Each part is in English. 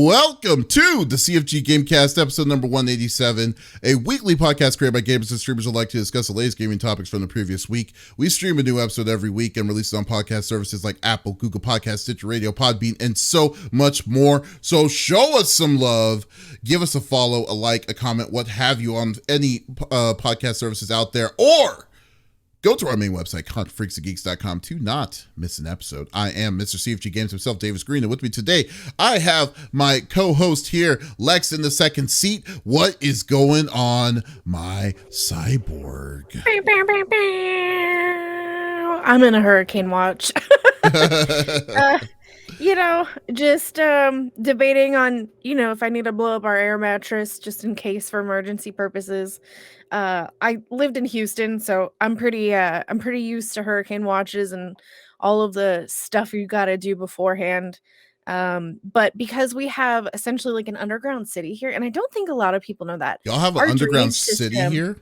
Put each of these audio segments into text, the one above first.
Welcome to the CFG Gamecast, episode number 187, a weekly podcast created by gamers and streamers who like to discuss the latest gaming topics from the previous week. We stream a new episode every week and release it on podcast services like Apple, Google Podcasts, Stitcher Radio, Podbean, and so much more. So show us some love, give us a follow, a like, a comment, what have you on any podcast services out there, or go to our main website, freaksandgeeks.com, to not miss an episode. I am Mr. CFG Games himself, Davis Green, and with me today, I have my co-host here, Lex in the second seat. What is going on, my cyborg? I'm in a hurricane watch. Just debating on, if I need to blow up our air mattress just in case for emergency purposes. I lived in Houston, so I'm pretty used to hurricane watches and all of the stuff you got to do beforehand. But because we have essentially like an underground city here, and I don't think a lot of people know that. Y'all have an underground city here?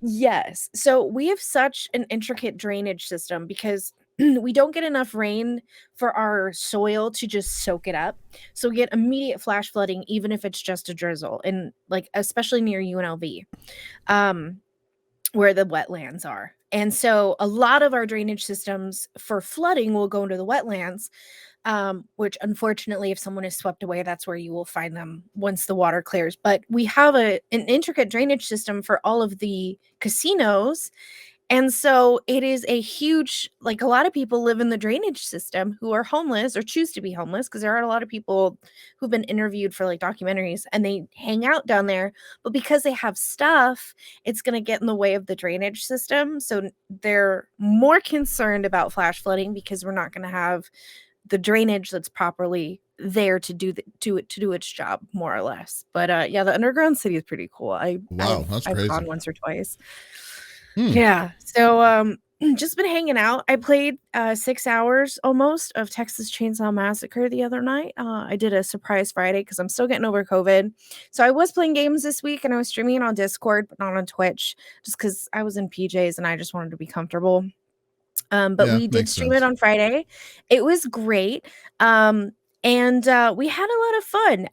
Yes. So we have such an intricate drainage system because we don't get enough rain for our soil to just soak it up. So we get immediate flash flooding, even if it's just a drizzle, and like especially near UNLV, where the wetlands are. And so a lot of our drainage systems for flooding will go into the wetlands, which unfortunately, if someone is swept away, that's where you will find them once the water clears. But we have an intricate drainage system for all of the casinos. And so it is a huge, like a lot of people live in the drainage system who are homeless or choose to be homeless, because there are a lot of people who've been interviewed for like documentaries and they hang out down there. But because they have stuff, it's going to get in the way of the drainage system. So they're more concerned about flash flooding because we're not going to have the drainage that's properly there to do its job, more or less. But yeah, the underground city is pretty cool. I've crazy. Gone once or twice. Yeah. So just been hanging out. I played 6 hours almost of Texas Chainsaw Massacre the other night. I did a surprise Friday because I'm still getting over COVID. So I was playing games this week and I was streaming it on Discord, but not on Twitch, just because I was in PJs and I just wanted to be comfortable. But we did stream it on Friday. It was great. And we had a lot of fun.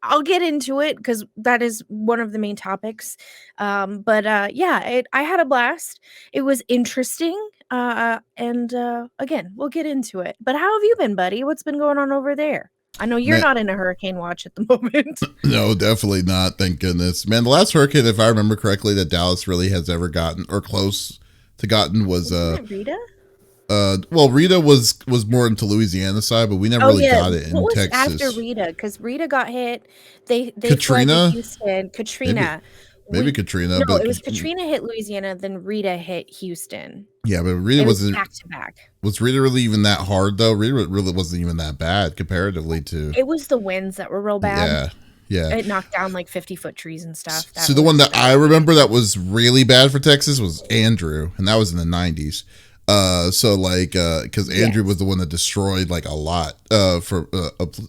I'll get into it because that is one of the main topics. I had a blast. It was interesting. And again, we'll get into it. But how have you been, buddy? What's been going on over there? I know you're not in a hurricane watch at the moment. No, definitely not. Thank goodness. Man, the last hurricane, if I remember correctly, that Dallas really has ever gotten or close to gotten was Rita? Rita was more into Louisiana side, but we never really got it in Texas. After Rita, because Rita got hit. They Katrina? Houston. Katrina. Maybe Katrina. No, it was Katrina hit Louisiana, then Rita hit Houston. Yeah, but Rita wasn't back to back. Was Rita really even that hard though? Rita really wasn't even that bad comparatively to. It was the winds that were real bad. Yeah. It knocked down like 50-foot trees and stuff. So the one that I remember that was really bad for Texas was Andrew, and that was in the 90s. Because Andrew was the one that destroyed like a lot for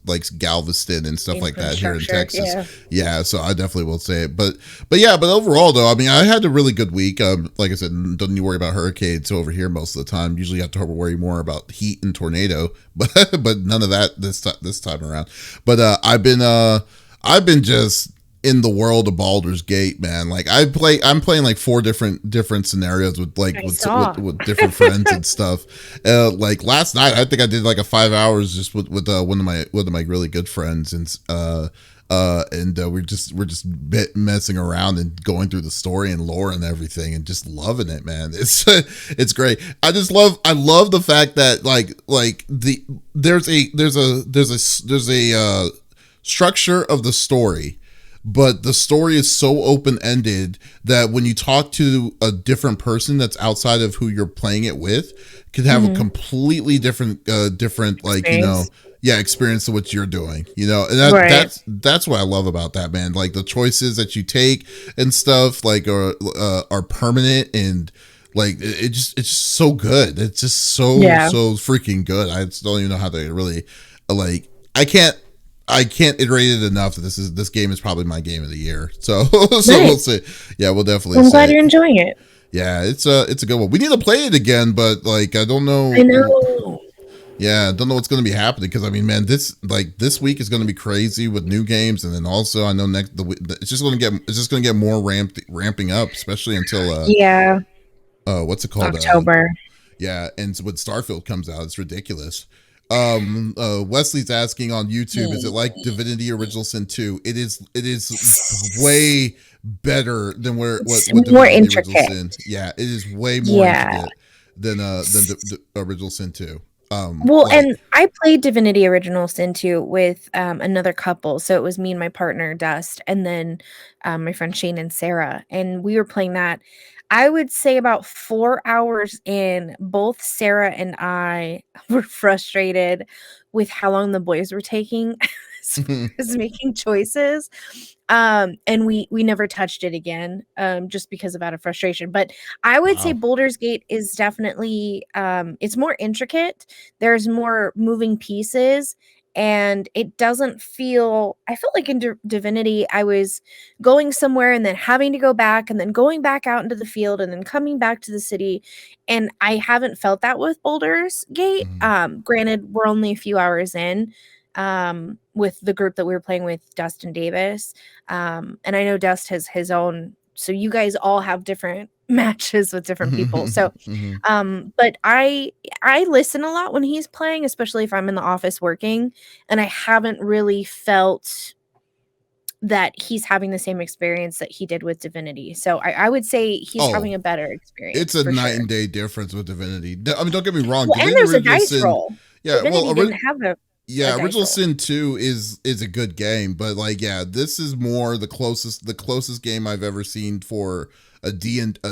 like Galveston and stuff like that here in Texas. Yeah, so I definitely will say it. But overall though, I mean, I had a really good week. Like I said, don't you worry about hurricanes over here most of the time. Usually you have to worry more about heat and tornado, but none of that this time around. But I've been just in the world of Baldur's Gate, man. Like I'm playing like 4 different scenarios with different friends and stuff. Like last night, I think I did like a 5 hours just with one of my really good friends, and we're just messing around and going through the story and lore and everything, and just loving it, man. It's great. I love the fact that there's a structure of the story, but the story is so open-ended that when you talk to a different person that's outside of who you're playing it with, could have a completely different like experience of what you're doing, and that's what I love about that, man. Like the choices that you take and stuff like are permanent, and like it's just so good. It's just so freaking good. I just don't even know how to really like. I can't iterate it enough that this game is probably my game of the year. So we'll see. Yeah, we'll definitely. I'm glad you're enjoying it. Yeah, it's a good one. We need to play it again, but like I don't know. I know. Yeah, don't know what's going to be happening because I mean, man, this week is going to be crazy with new games, and then also I know it's just going to get more ramping up, especially until Yeah, what's it called October. yeah, and when Starfield comes out, it's ridiculous. Wesley's asking on YouTube, is it like Divinity Original Sin 2? It is way better than It's what more Divinity Original intricate. Sin. Yeah, it is way more Yeah. intricate than the Original Sin 2. Well, Like and I played Divinity Original Sin 2 with another couple. So it was me and my partner, Dust, and then my friend Shane and Sarah. And we were playing that. I would say about 4 hours in, both Sarah and I were frustrated with how long the boys were taking as far as making choices. And we never touched it again, just because of out of frustration. But I would say wow. Boulder's Gate is definitely it's more intricate. There's more moving pieces, and it doesn't feel. I felt like in Divinity, I was going somewhere and then having to go back and then going back out into the field and then coming back to the city. And I haven't felt that with Boulder's Gate. Mhm. Granted, we're only a few hours in with the group that we were playing with, Dustin Davis. And I know Dust has his own, so you guys all have different matches with different people. So Mhm. but I listen a lot when he's playing, especially if I'm in the office working, and I haven't really felt that he's having the same experience that he did with Divinity. So I would say he's Oh, having a better it's experience a for night sure. and day difference with Divinity. I mean, don't get me wrong. Well, and Divinity there's a Original dice Sin, roll. yeah. Divinity didn't have a yeah, dice Original roll. Sin 2 is a good game, but like yeah, this is more the closest game I've ever seen for a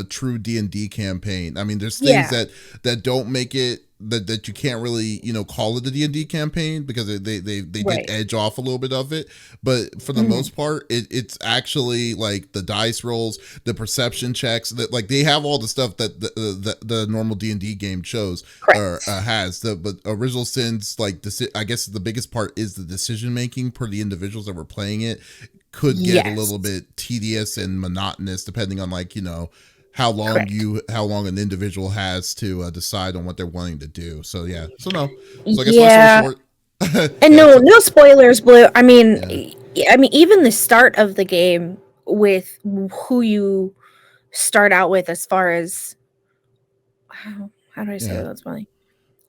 true D&D campaign. I mean, there's things Yeah, that don't make it that you can't really, call it a D&D campaign because they did right. edge off a little bit of it, but for the Mhm. most part it's actually like the dice rolls, the perception checks, that like they have all the stuff that the normal D&D game shows or Correct. has but Original Sins, like I guess the biggest part is the decision making per the individuals that were playing it could get a Yes. little bit tedious and monotonous depending on like Correct. how long an individual has to decide on what they're wanting to do. So yeah, so no, so I guess long story Yeah. short, And yeah, no, so no spoilers, Blue. I mean, yeah. I mean, even the start of the game with who you start out with, as far as how do I say Yeah, that's funny?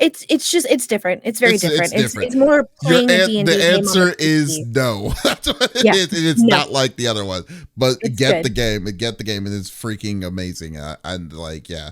It's just it's different. It's very it's different. different. It's more playing a The D&D game on the answer is PC. no. That's what it Yeah. is. It is No, not like the other one. But it's good. get the game, and it's freaking amazing. And like, yeah.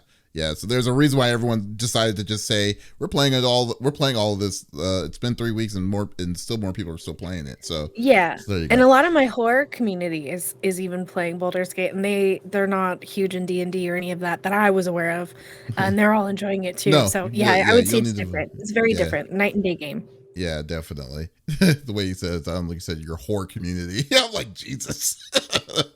So there's a reason why everyone decided to just say we're playing it all. We're playing all of this. It's been 3 weeks, and still more people are still playing it. Yeah. So there you And go. a lot of my horror community is even playing Baldur's Gate, and they're not huge in D&D or any of that I was aware of, and they're all enjoying it too. No, So yeah, I yeah, would you say don't it's need to. different. It's very Yeah, different. Night and day game. yeah, definitely. The way you said it, like you said, your whore community. Yeah, I'm like Jesus. but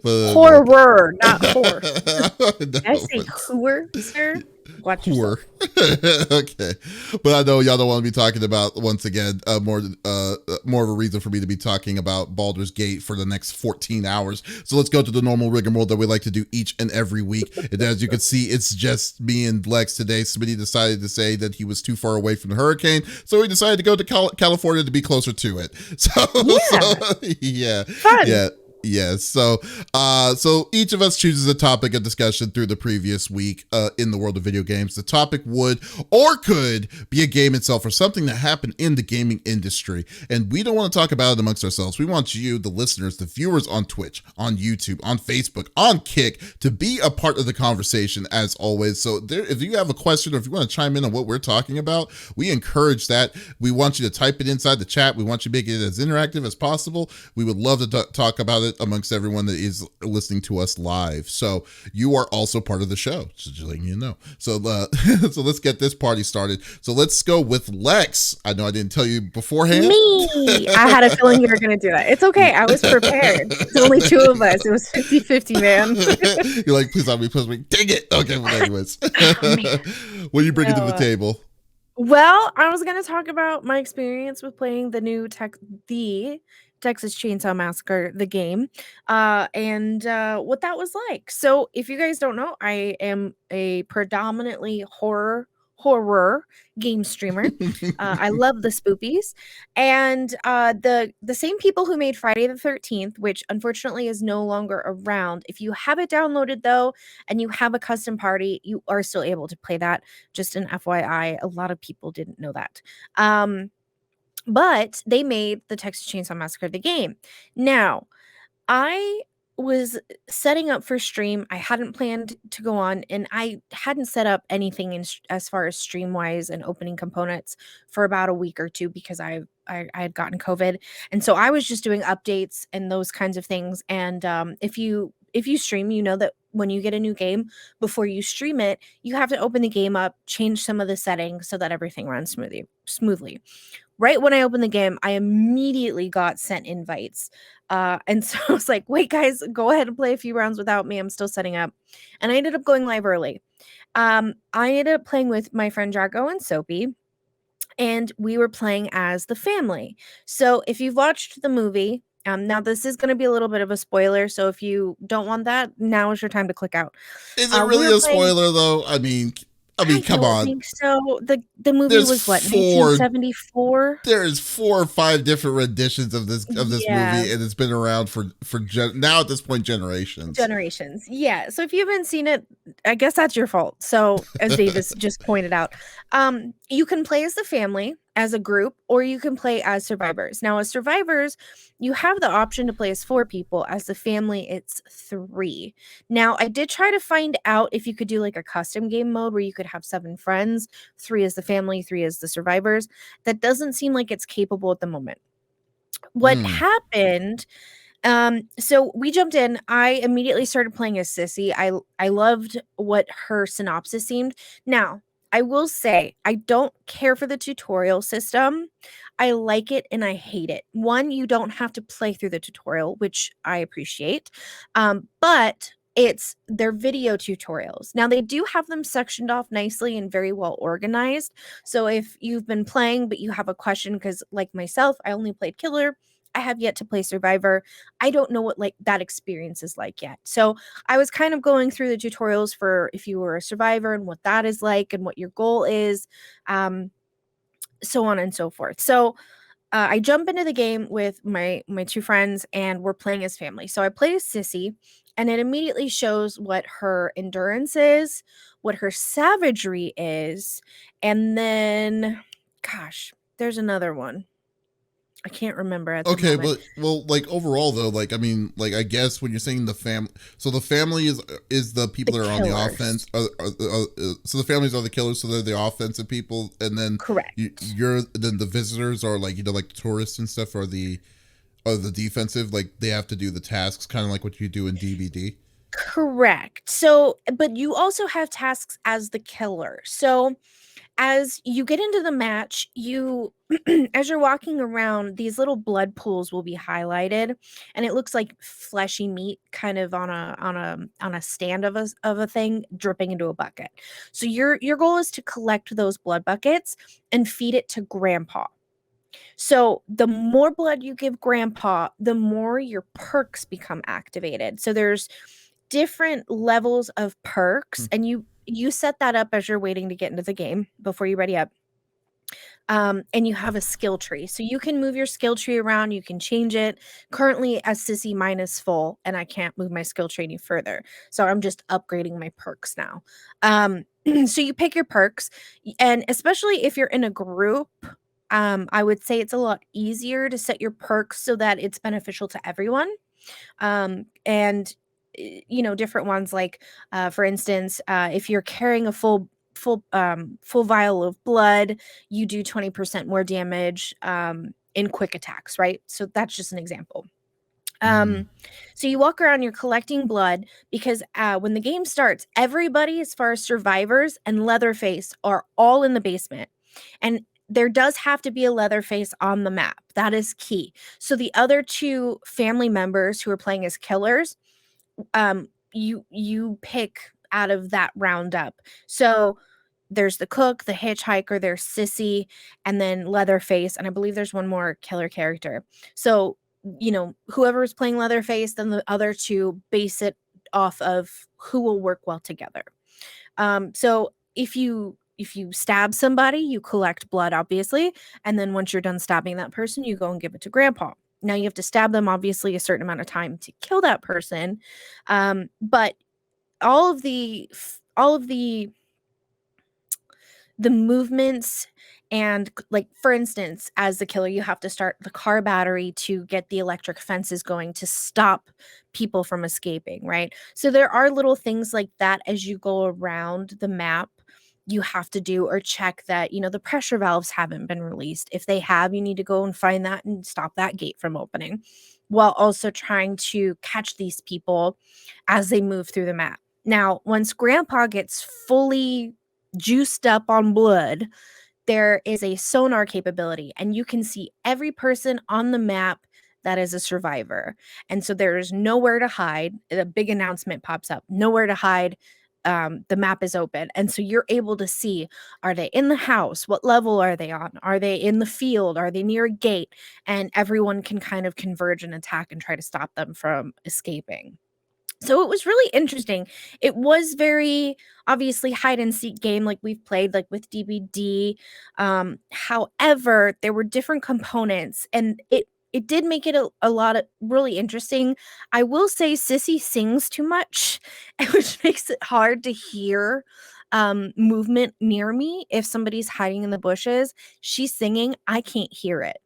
like, Horror, not whore. Did I no, say but hooer, sir? Watch poor. yourself. Okay, but I know y'all don't want to be talking about once again more of a reason for me to be talking about Baldur's Gate for the next 14 hours. So let's go to the normal rigmarole that we like to do each and every week. And as you can see, it's just me and Lex today. Smitty decided to say that he was too far away from the hurricane, so he decided to go to California to be closer to it. So, Yeah, yeah, fun. yeah. Yes. So each of us chooses a topic of discussion through the previous week in the world of video games. The topic would or could be a game itself or something that happened in the gaming industry. And we don't want to talk about it amongst ourselves. We want you, the listeners, the viewers on Twitch, on YouTube, on Facebook, on Kick, to be a part of the conversation as always. So if you have a question or if you want to chime in on what we're talking about, we encourage that. We want you to type it inside the chat. We want you to make it as interactive as possible. We would love to talk about it amongst everyone that is listening to us live. So you are also part of the show, just letting you know. So so let's get this party started. So let's go with Lex. I know I didn't tell you beforehand. Me. I had a feeling you were going to do that. It's okay. I was prepared. It's only two of us. It was 50-50, man. You're like, please let me, please me. Dang it. Okay, well, anyways. Oh, man. What are you bringing to the No, table? well, I was going to talk about my experience with playing the Texas Chainsaw Massacre, the game, and what that was like. So, if you guys don't know, I am a predominantly horror horror game streamer. I love the spoopies, and the same people who made Friday the 13th, which unfortunately is no longer around. If you have it downloaded though, and you have a custom party, you are still able to play that. Just an FYI, a lot of people didn't know that. But they made the Texas Chainsaw Massacre the game. Now, I was setting up for stream. I hadn't planned to go on, and I hadn't set up anything as far as stream wise and opening components for about a week or two because I had gotten COVID, and so I was just doing updates and those kinds of things. And if you stream, you know that when you get a new game, before you stream it, you have to open the game up, change some of the settings so that everything runs smoothly. Right when I opened the game, I immediately got sent invites. And so I was like, wait, guys, go ahead and play a few rounds without me. I'm still setting up. And I ended up going live early. I ended up playing with my friend Drago and Soapy, and we were playing as the family. So if you've watched the movie, now this is going to be a little bit of a spoiler. So if you don't want that, now is your time to click out. Is it We really were a playing. spoiler though? I mean, come don't on. think so. The movie There's was what, four 1974? there's 4 or 5 different renditions of this Yeah. movie, and it's been around for now at this point generations. Generations. Yeah. So if you haven't seen it, I guess that's your fault. So as Davis just pointed out, you can play as the family, as a group, or you can play as survivors. Now, as survivors, you have the option to play as 4 people. As the family, it's 3. Now, I did try to find out if you could do like a custom game mode where you could have 7 friends, 3 as the family, 3 as the survivors. That doesn't seem like it's capable at the moment. What Hmm. happened, so we jumped in. I immediately started playing as Sissy. I loved what her synopsis seemed. Now, I will say I don't care for the tutorial system. I like it and I hate it. One, you don't have to play through the tutorial, which I appreciate. But they're video tutorials. Now they do have them sectioned off nicely and very well organized. So if you've been playing but you have a question, because like myself, I only played Killer. I have yet to play Survivor. I don't know what like that experience is like yet. So I was kind of going through the tutorials for if you were a survivor and what that is like and what your goal is, so on and so forth. So I jump into the game with my 2 friends, and we're playing as family. So I play as Sissy, and it immediately shows what her endurance is, what her savagery is, and then, gosh, there's another one. I can't remember at the Okay, moment. but well, like overall though, like I mean, like I guess when you're saying the family, so the family is the The people that are on the killers. offense. So the families are the killers, so they're the offensive people, and then Correct. you're then the visitors are like like the tourists and stuff are the defensive. Like they have to do the tasks, kind of like what you do in DVD. Correct. So, but you also have tasks as the killer. So, as you get into the match, you as you're walking around, these little blood pools will be highlighted, and it looks like fleshy meat kind of on a stand of a thing dripping into a bucket. So your goal is to collect those blood buckets and feed it to grandpa. So the more blood you give grandpa, the more your perks become activated. So there's different levels of perks, and you set that up as you're waiting to get into the game before you ready up. And you have a skill tree. So you can move your skill tree around, you can change it. Currently, as Sissy, mine is full, and I can't move my skill tree any further. So I'm just upgrading my perks now. So you pick your perks, and especially if you're in a group, I would say it's a lot easier to set your perks so that it's beneficial to everyone. And different ones like, for instance, if you're carrying a full vial of blood, you do 20% more damage in quick attacks, right? So that's just an example. Mm. um so you walk around, you're collecting blood, because when the game starts, everybody as far as survivors and Leatherface are all in the basement, and there does have to be a Leatherface on the map. That is key. So the other 2 family members who are playing as killers, you pick out of that roundup. So there's the cook, the hitchhiker, there's Sissy, and then Leatherface, and I believe there's one more killer character. So, whoever is playing Leatherface, then the other 2 base it off of who will work well together. So if you if you stab somebody, you collect blood, obviously, and then once you're done stabbing that person, you go and give it to grandpa. Now you have to stab them obviously a certain amount of time to kill that person, but all of the movements and like for instance, as the killer, you have to start the car battery to get the electric fences going to stop people from escaping, right? So there are little things like that as you go around the map you have to do, or check that the pressure valves haven't been released. If they have, you need to go and find that and stop that gate from opening, while also trying to catch these people as they move through the map. Now once grandpa gets fully juiced up on blood, there is a sonar capability, and you can see every person on the map that is a survivor. And so there's nowhere to hide. A big announcement pops up, nowhere to hide. The map is open. And so you're able to see, are they in the house? What level are they on? Are they in the field? Are they near a gate? And everyone can kind of converge and attack and try to stop them from escaping. So it was really interesting. It was very obviously hide and seek game like we've played like with DBD. However, there were different components, and it did make it a lot of really interesting. I will say Sissy sings too much, which makes it hard to hear movement near me. If somebody's hiding in the bushes, she's singing, I can't hear it.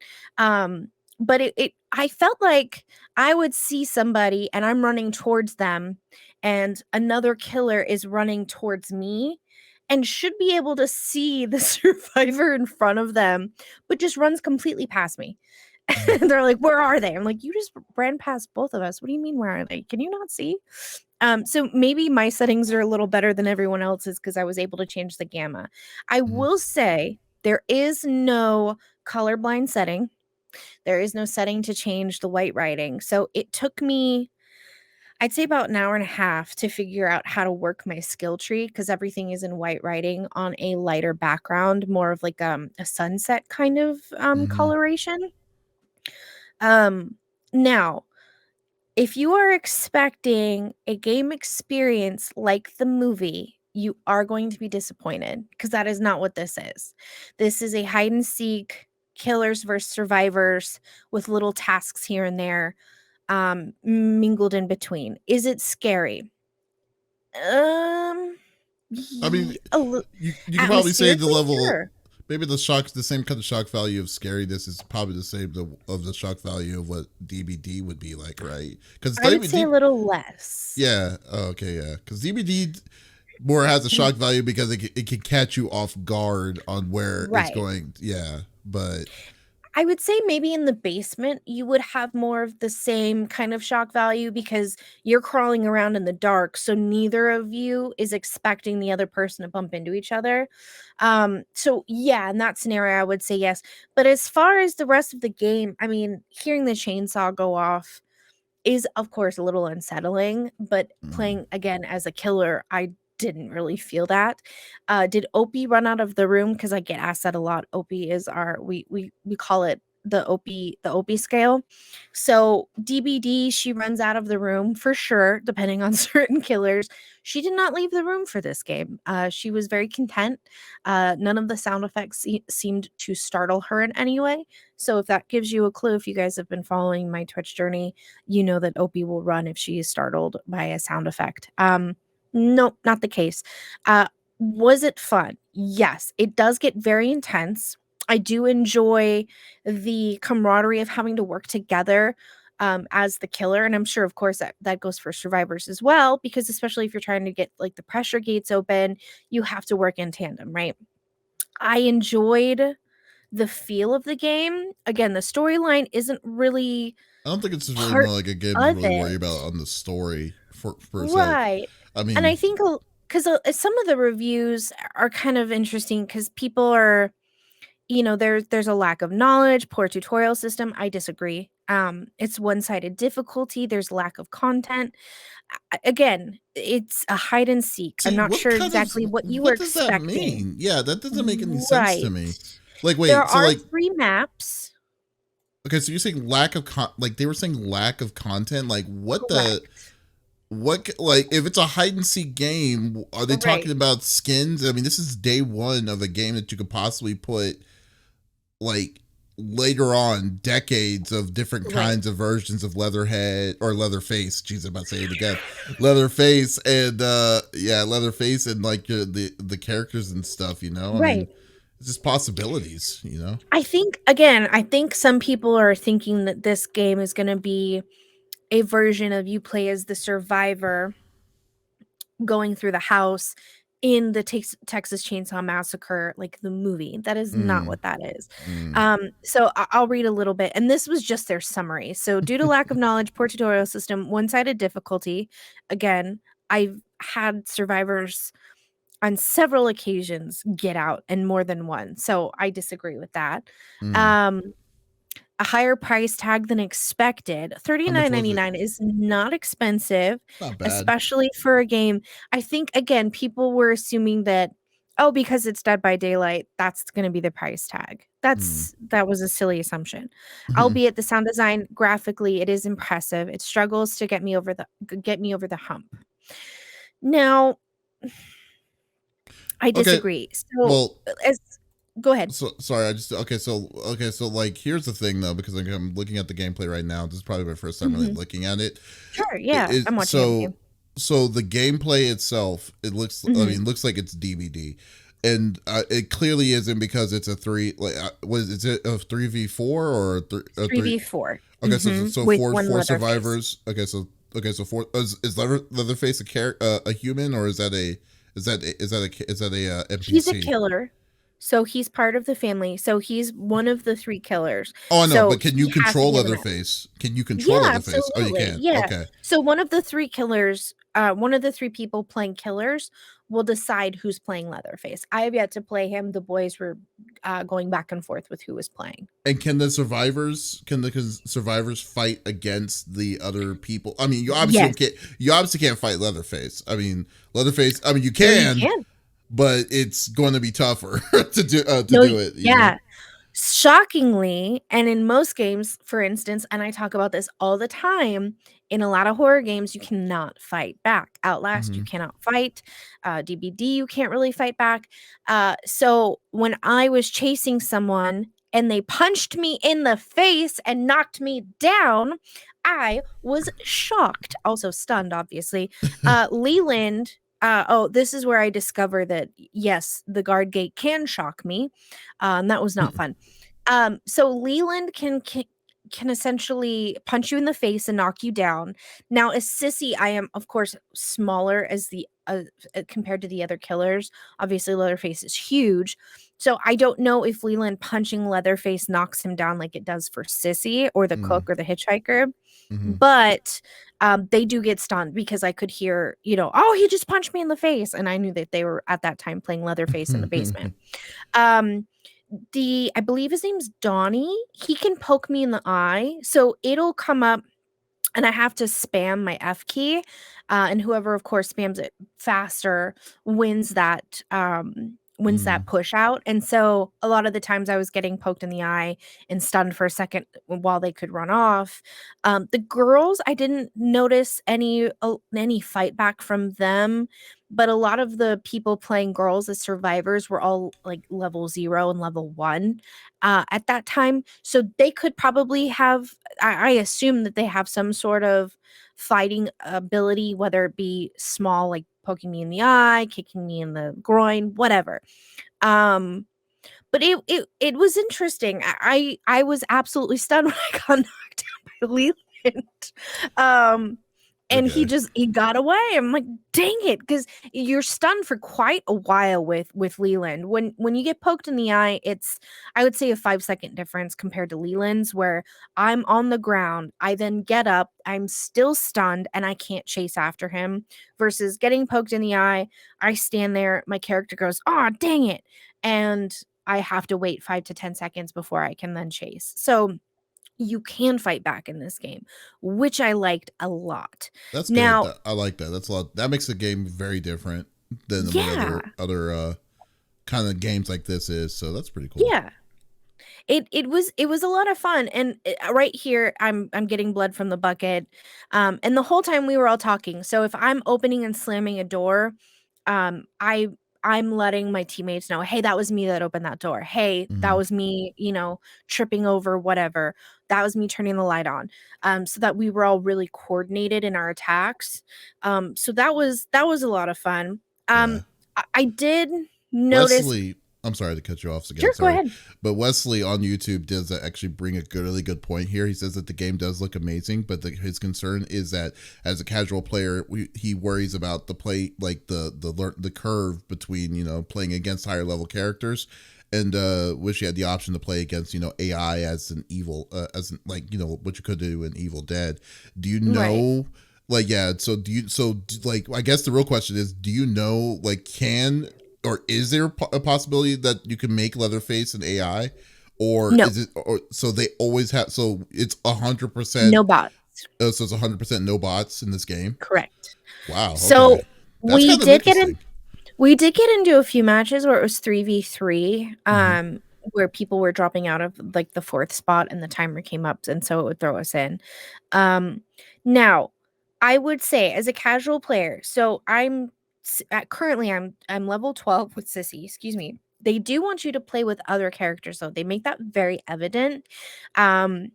But it I felt like I would see somebody and I'm running towards them, and another killer is running towards me and should be able to see the survivor in front of them, but just runs completely past me. And they're like, "Where are they?" I'm like, "You just ran past both of us. What do you mean, where are they? Can you not see?" So maybe my settings are a little better than everyone else's because I was able to change the gamma. I Mhm. will say there is no colorblind setting. There is no setting to change the white writing. So it took me, I'd say, about an hour and a half to figure out how to work my skill tree because everything is in white writing on a lighter background, more of like a sunset kind of Mhm. coloration. Um, Now, if you are expecting a game experience like the movie, you are going to be disappointed because that is not what this is. This is a hide and seek, killers versus survivors with little tasks here and there mingled in between. Is it scary? Um, I mean, a little you could probably say the atmospherically, level, sure. maybe the same kind of shock value of scariness is probably the same of the shock value of what DBD would be like, right? Because I would say a DBD, little less. yeah, oh, okay, yeah, because DBD more has a shock value because it can catch you off guard on where it's Right. going. Yeah, but I would say maybe in the basement, you would have more of the same kind of shock value because you're crawling around in the dark. So neither of you is expecting the other person to bump into each other. So yeah, in that scenario, I would say yes. But as far as the rest of the game, I mean, hearing the chainsaw go off is of course a little unsettling, but mm, playing again as a killer, I didn't really feel that. Did Opie run out of the room? Because I get asked that a lot. Opie is our we call it the Opie scale. So DBD, she runs out of the room for sure, depending on certain killers. She did not leave the room for this game. She was very content. None of the sound effects seemed to startle her in any way. So if that gives you a clue, if you guys have been following my Twitch journey, you know that Opie will run if she is startled by a sound effect. Nope, not the case. Uh, was it fun? Yes, it does get very intense. I do enjoy the camaraderie of having to work together as the killer, and I'm sure, of course, that goes for survivors as well, because especially if you're trying to get like the pressure gates open, you have to work in tandem, right? I enjoyed the feel of the game. Again, the storyline isn't really I don't think it's just really more part like a game to of really worry it. about on the story for itself. Right. I And I mean, think because some of the reviews are kind of interesting because people are, there's a lack of knowledge, poor tutorial system. I disagree. It's one-sided difficulty. There's lack of content. Again, it's a hide and seek. I'm see, not sure exactly what you were what does that expecting. mean? Yeah, that doesn't make any sense to Right. me. Like, There wait, so are like, 3 maps. okay, so you're saying lack of like they were saying lack of content. Like, what the? Correct. like if it's a hide and seek game, are they talking Right. about skins? I mean, this is day one of a game that you could possibly put like later on decades of different Right. kinds of versions of Leatherhead or Leatherface. Jeez, I'm about to say it again. Leatherface and yeah, Leatherface and like the characters and stuff. You know, I Right. mean, it's just possibilities. You know. I think again, I think some people are thinking that this game is going to be a version of you play as the survivor going through the house in the Texas Chainsaw Massacre, like the movie. That is not Mm, what that is. mm. So I'll read a little bit, and this was just their summary. So, due to lack of knowledge, poor tutorial system, one-sided difficulty. Again, I've had survivors on several occasions get out, and more than one. So I disagree with that. Mm. Um, a higher price tag than expected. How much was it? 39.99 is not expensive, Not bad. especially for a game. I think again, people were assuming that, oh, because it's Dead by Daylight, that's going to be the price tag. Mm. That was a silly assumption. Mhm. Albeit the sound design graphically it is impressive. It struggles to get me over the hump. Now, I Okay. disagree. So, Well, as go ahead. so sorry. I just okay. So like, here's the thing though, because I'm looking at the gameplay right now. This is probably my first time really Mhm. looking at it. Sure, yeah, I'm watching it with So you. so the gameplay itself, it looks. I Mhm. mean, looks like it's DVD, and it clearly isn't because it's a three. Like, was is it a 3v4 or a three? 3v4. Okay, so With four one four Leatherface. survivors. Okay, so four is Leatherface a human or is that a He's a NPC? killer, so he's part of the family, so he's one of the 3 killers, Oh, I know, so but can you he has to control be eliminated. Leatherface? Can you control Yeah, Leatherface? Oh, you absolutely, can. yeah. Okay. So one of the 3 killers, one of the 3 people playing killers will decide who's playing Leatherface. I have yet to play him, the boys were, going back and forth with who was playing. And can the survivors fight against the other people? I mean, Yes. you obviously can't fight Leatherface. I mean, Leatherface. I mean, you No, you can, can't. but it's going to be tougher to No, do it. You know. yeah. Shockingly, and in most games, for instance, and I talk about this all the time, in a lot of horror games, you cannot fight back. Outlast, you Hmm. cannot fight. DBD, you can't really fight back. So when I was chasing someone and they punched me in the face and knocked me down, I was shocked, also stunned, obviously. Leland. Oh, this is where I discover that yes, the guard gate can shock me. That was not fun. So Leland can essentially punch you in the face and knock you down. Now, as Sissy, I am of course smaller as the compared to the other killers. Obviously, Leatherface is huge. So I don't know if Leland punching Leatherface knocks him down like it does for Sissy or the Mm-hmm. cook or the hitchhiker. Mm-hmm. But they do get stunned because I could hear, oh, he just punched me in the face. And I knew that they were at that time playing Leatherface in the basement. Um, I believe his name's Donnie. He can poke me in the eye, so it'll come up and I have to spam my F key, and whoever, of course, spams it faster wins that push out. And so a lot of the times I was getting poked in the eye and stunned for a second while they could run off. The girls, I didn't notice any fight back from them, but a lot of the people playing girls as survivors were all like level 0 and level 1 at that time. So they could probably have I assume that they have some sort of fighting ability, whether it be small, like poking me in the eye, kicking me in the groin, whatever. Um, but it was interesting. I was absolutely stunned when I got knocked down by Leland. Um, and Okay. he got away. I'm like, dang it, because you're stunned for quite a while with Leland. When you get poked in the eye, it's I would say a 5-second difference compared to Leland's, where I'm on the ground, I then get up, I'm still stunned, and I can't chase after him. Versus getting poked in the eye, I stand there, my character goes, oh dang it, and I have to wait 5 to 10 seconds before I can then chase. So you can fight back in this game, which I liked a lot. That's good. Now, I like that. That's a lot. That makes the game very different than what yeah, other kind of games like this is. So that's pretty cool. yeah. It was a lot of fun, and right here I'm getting blood from the bucket, and the whole time we were all talking. So if I'm opening and slamming a door, I'm letting my teammates know, hey, that was me that opened that door. Hey, that Hmm. was me, tripping over whatever. That was me turning the light on, so that we were all really coordinated in our attacks. So that was a lot of fun. Yeah. I did notice. Wesley, I'm sorry to cut you off again, Sure, go sorry. ahead. But Wesley on YouTube does actually bring a really good point here. He says that the game does look amazing, but his concern is that as a casual player, he worries about the play, like the curve between, playing against higher level characters, and wish he had the option to play against, AI as an evil, like, what you could do in Evil Dead. Do you Right. know? Like, yeah, so like, I guess the real question is, do you know, like, can or is there a possibility that you can make Leatherface an AI, or No, is it, or so they always have, so it's 100%, no bots. so it's 100% no bots in this game? Correct. Wow, okay, So that's we kind of did get in interesting. we did get into a few matches where it was 3v3, Hmm. where people were dropping out of like the fourth spot and the timer came up, and so it would throw us in. Um, Now, I would say as a casual player, so currently I'm level 12 with Sissy, excuse me. They do want you to play with other characters though. They make that very evident. Um,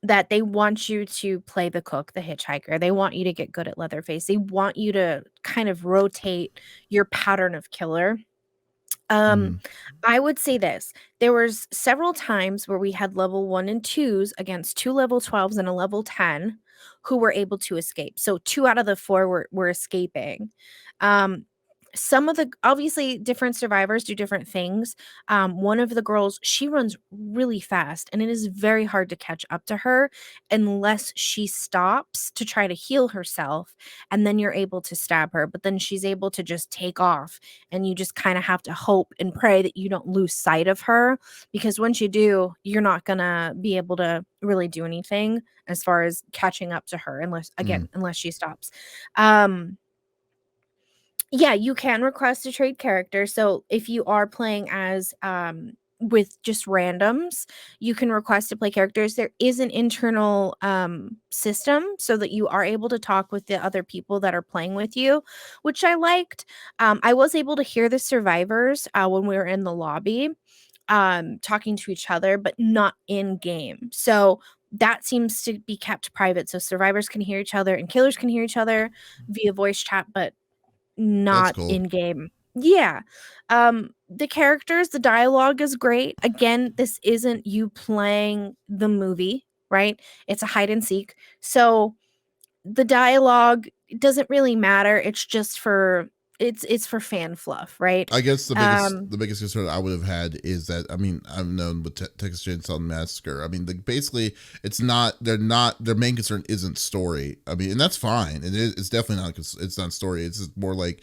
that they want you to play the cook, the hitchhiker. They want you to get good at Leatherface. They want you to kind of rotate your pattern of killer. Um, Hmm. I would say this. There was several times where we had level 1 and 2s against 2 level 12s and a level 10 who were able to escape. So 2 out of the 4 were escaping. Um, some of the obviously different survivors do different things. One of the girls, she runs really fast, and it is very hard to catch up to her unless she stops to try to heal herself, and then you're able to stab her. But then she's able to just take off, and you just kind of have to hope and pray that you don't lose sight of her, because once you do, you're not gonna be able to really do anything as far as catching up to her, Hmm. unless she stops. um yeah, you can request to trade characters. So if you are playing as with just randoms, you can request to play characters. There is an internal system so that you are able to talk with the other people that are playing with you, which I liked. I was able to hear the survivors when we were in the lobby talking to each other, but not in game. So that seems to be kept private. So survivors can hear each other and killers can hear each other via voice chat, but That's not cool. in game. Yeah. The characters, the dialogue is great. Again, this isn't you playing the movie, right? It's a hide and seek. So the dialogue doesn't really matter. It's for fan fluff, right? I guess the biggest Um the biggest concern I would have had is that, I mean, I've known with Texas Chainsaw Massacre. I mean, basically, it's not, they're not, their main concern isn't story. I mean, and that's fine. It's definitely not. It's not story. It's just more like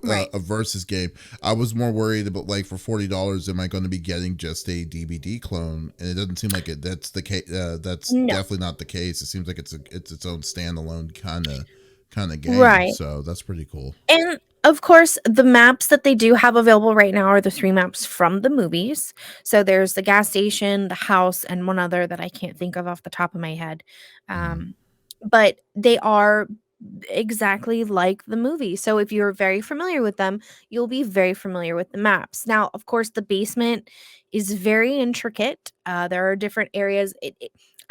right. a versus game. I was more worried about, like, for $40, am I going to be getting just a DVD clone? And it doesn't seem like it. That's the case. That's No. definitely not the case. It seems like it's its own standalone kind of game. Right. So that's pretty cool. And of course, the maps that they do have available right now are the 3 maps from the movies. So there's the gas station, the house, and one other that I can't think of off the top of my head. Mm-hmm. But they are exactly like the movie. So if you're very familiar with them, you'll be very familiar with the maps. Now, of course, the basement is very intricate. There are different areas.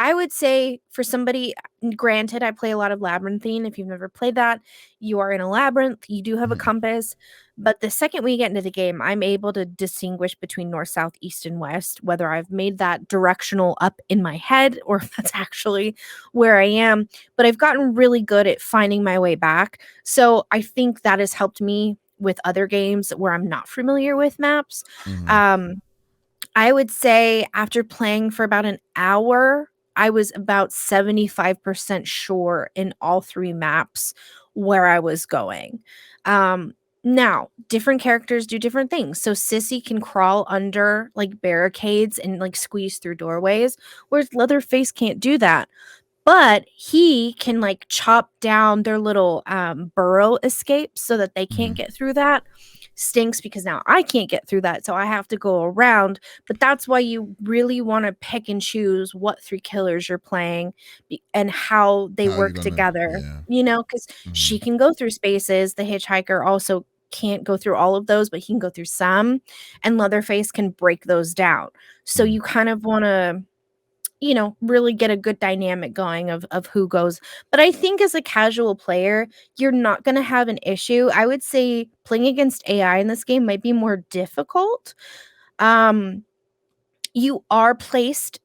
I would say for somebody, granted, I play a lot of Labyrinthine. If you've never played that, you are in a labyrinth. You do have a Mm-hmm. compass. But the second we get into the game, I'm able to distinguish between north, south, east, and west, whether I've made that directional up in my head or if that's actually where I am. But I've gotten really good at finding my way back. So I think that has helped me with other games where I'm not familiar with maps. Mm-hmm. Um, I would say after playing for about an hour, I was about 75% sure in all 3 maps where I was going. Now, different characters do different things. So Sissy can crawl under like barricades and like squeeze through doorways, whereas Leatherface can't do that. But he can like chop down their little burrow escapes so that they can't Mm-hmm. get through that. stinks because now I can't get through that, so I have to go around. But that's why you really want to pick and choose what 3 killers you're playing and how they How you're work gonna, together, yeah. because Mm-hmm. she can go through spaces. The hitchhiker also can't go through all of those, but he can go through some, and Leatherface can break those down. So Mm-hmm. you kind of want to really get a good dynamic going of who goes. But I think as a casual player, you're not going to have an issue. I would say playing against AI in this game might be more difficult. Um, you are placed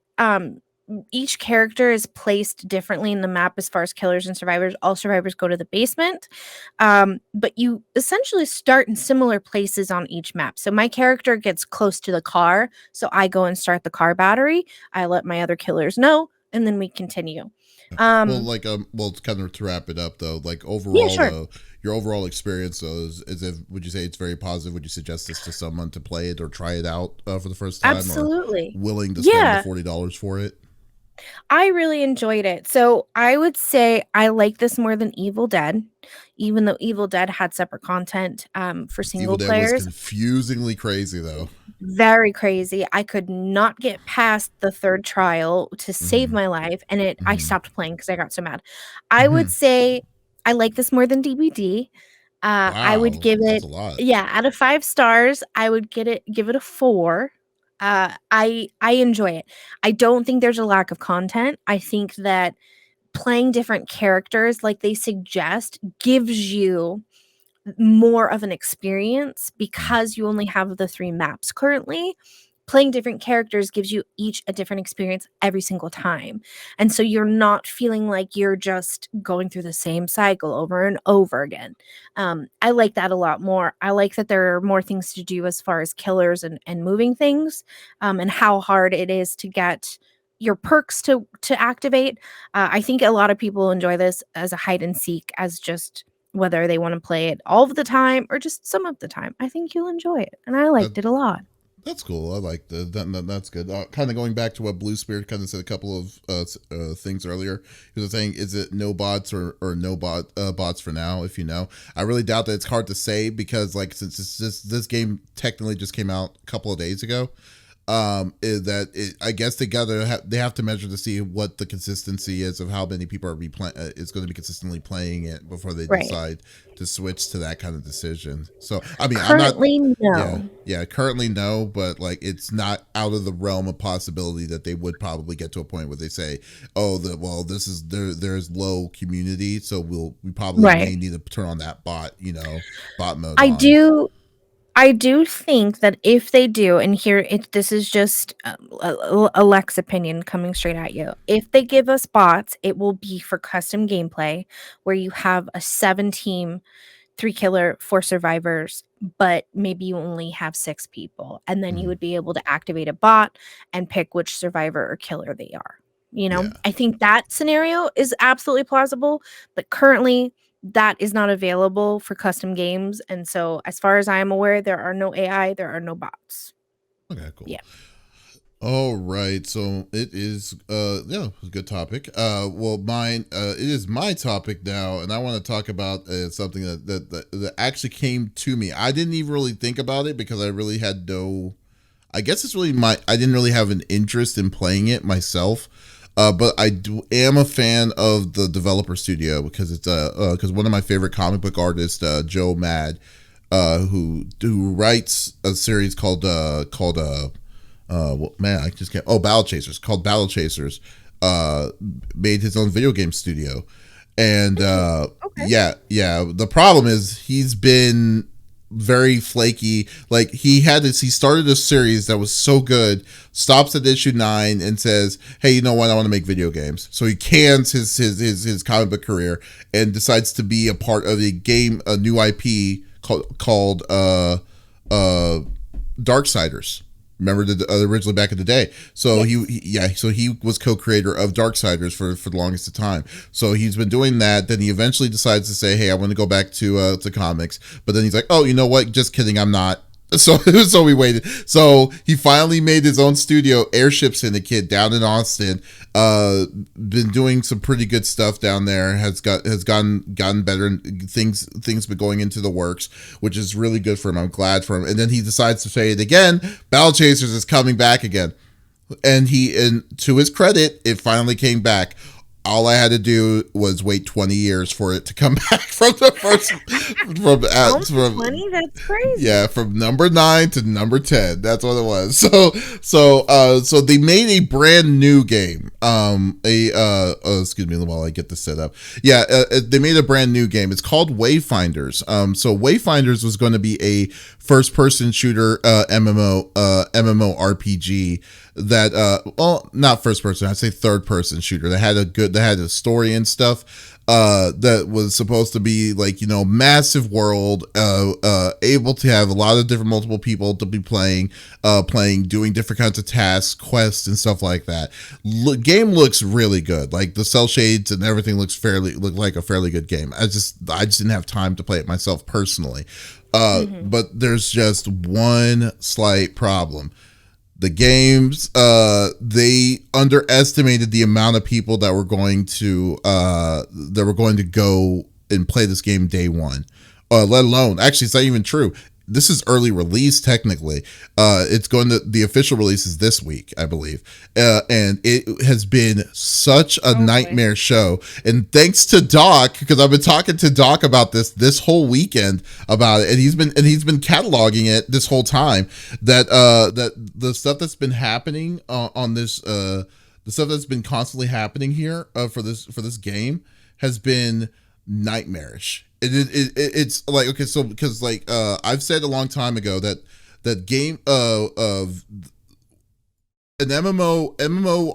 each character is placed differently in the map as far as killers and survivors. All survivors go to the basement, but you essentially start in similar places on each map. So my character gets close to the car, so I go and start the car battery. I let my other killers know, and then we continue. Well, um like, well, kind of to wrap it up though, like yeah, overall sure. though, your overall experience though is if, would you say it's very positive? Would you suggest this to someone to play it or try it out for the first time, or Absolutely. willing to spend the Yeah, $40 for it? I really enjoyed it. So I would say I like this more than Evil Dead, even though Evil Dead had separate content for Evil single Dead was players. confusingly crazy though. Very crazy. I could not get past the 3rd trial to save Mm-hmm. my life, and I Mm-hmm. stopped playing because I got so mad. I would Mm-hmm. say I like this more than DBD. I would Wow, give that's it, a lot. yeah, out of 5 stars, I would give it a 4. I enjoy it. I don't think there's a lack of content. I think that playing different characters like they suggest gives you more of an experience Mm. because you only have the 3 maps currently. Playing different characters gives you each a different experience every single time. And so you're not feeling like you're just going through the same cycle over and over again. I like that a lot more. I like that there are more things to do as far as killers and moving things, and how hard it is to get your perks to activate. I think a lot of people enjoy this as a hide and seek, as just whether they want to play it all of the time or just some of the time. I think you'll enjoy it, and I That liked it a lot. That's cool. I like that's good. Kind of going back to what Blue Spirit kind of said a couple of things earlier. He was saying, is it no bots or no bots for now? If you know, I really doubt that. It's hard to say because like since this game technically just came out a couple of days ago, is that I guess they have to measure to see what the consistency is of how many people is going to be consistently playing it before they Right. decide to switch to that kind of decision. So I mean, I'm not. Currently, Yeah, no. yeah. Currently, no, but like it's not out of the realm of possibility that they would probably get to a point where they say, "Oh, this is there's low community, so we probably may Right. need to turn on that bot mode I on." do I do think that if they do, and this is just Alex's opinion coming straight at you. If they give us bots, it will be for custom gameplay where you have a 7 team, 3 killer, 4 survivors, but maybe you only have 6 people. And then you Mhm. would be able to activate a bot and pick which survivor or killer they are. Yeah. I think that scenario is absolutely plausible, but currently that is not available for custom games. And so, as far as I am aware, there are no AI, there are no bots. Okay. Cool. Yeah. All right, so it is yeah, a good topic. Well, mine it is my topic now, and I want to talk about something that actually came to me. I didn't even really think about it because I really had no. I guess it's really I didn't really have an interest in playing it myself. But am a fan of the developer studio because it's because one of my favorite comic book artists, Joe Mad, who writes a series called well, man, I just can't. Oh, Battle Chasers, called Battle Chasers. Made his own video game studio, and Interesting. Okay. yeah. The problem is he's been very flaky. Like he started a series that was so good, stops at issue 9 and says, "Hey, you know what? I want to make video games." So he cans his comic book career and decides to be a part of a new IP called Darksiders. Remember originally back in the day. So Yes. so he was co-creator of Darksiders for the longest of time. So he's been doing that. Then he eventually decides to say, "Hey, I want to go back to comics." But then he's like, "Oh, you know what? Just kidding. I'm not. So we waited. So he finally made his own studio, Airship Syndicate, down in Austin. Been doing some pretty good stuff down there. Has gotten better, and things been going into the works, which is really good for him. I'm glad for him. And then he decides to say it again. Battle Chasers is coming back again, and to his credit, it finally came back. All I had to do was wait 20 years for it to come back from the first, from 20? That's crazy. Yeah, from number 9 to number 10. That's what it was. So they made a brand new game. Excuse me while I get this set up. Yeah, they made a brand new game. It's called Wayfinders. So Wayfinders was going to be a first-person shooter MMO RPG that well, not first person, I'd say third person shooter that had a story and stuff, that was supposed to be like, you know, massive world, able to have a lot of different multiple people to be playing, doing different kinds of tasks, quests and stuff like that. Game looks really good. Like the cell shades and everything look like a fairly good game. I just didn't have time to play it myself personally. But there's just one slight problem. The games, they underestimated the amount of people that were going to go and play this game day one. Let alone, actually, it's not even true. This is early release technically. The official release is this week, I believe. And it has been such a nightmare show. And thanks to Doc, because I've been talking to Doc about this whole weekend about it, and he's been cataloging it this whole time, that the stuff that's been happening on this, the stuff that's been constantly happening here for this game has been nightmarish. It's like, okay, so because like I've said a long time ago that game of an MMO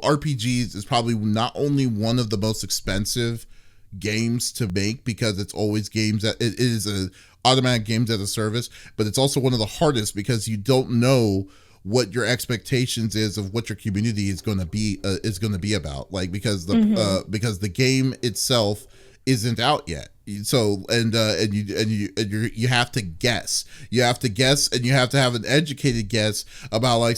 RPGs is probably not only one of the most expensive games to make, because it's always games that it is a automatic games as a service, but it's also one of the hardest because you don't know what your expectations is of what your community is going to be about, like, because the game itself isn't out yet. So you have to guess. You have to guess, and you have to have an educated guess about like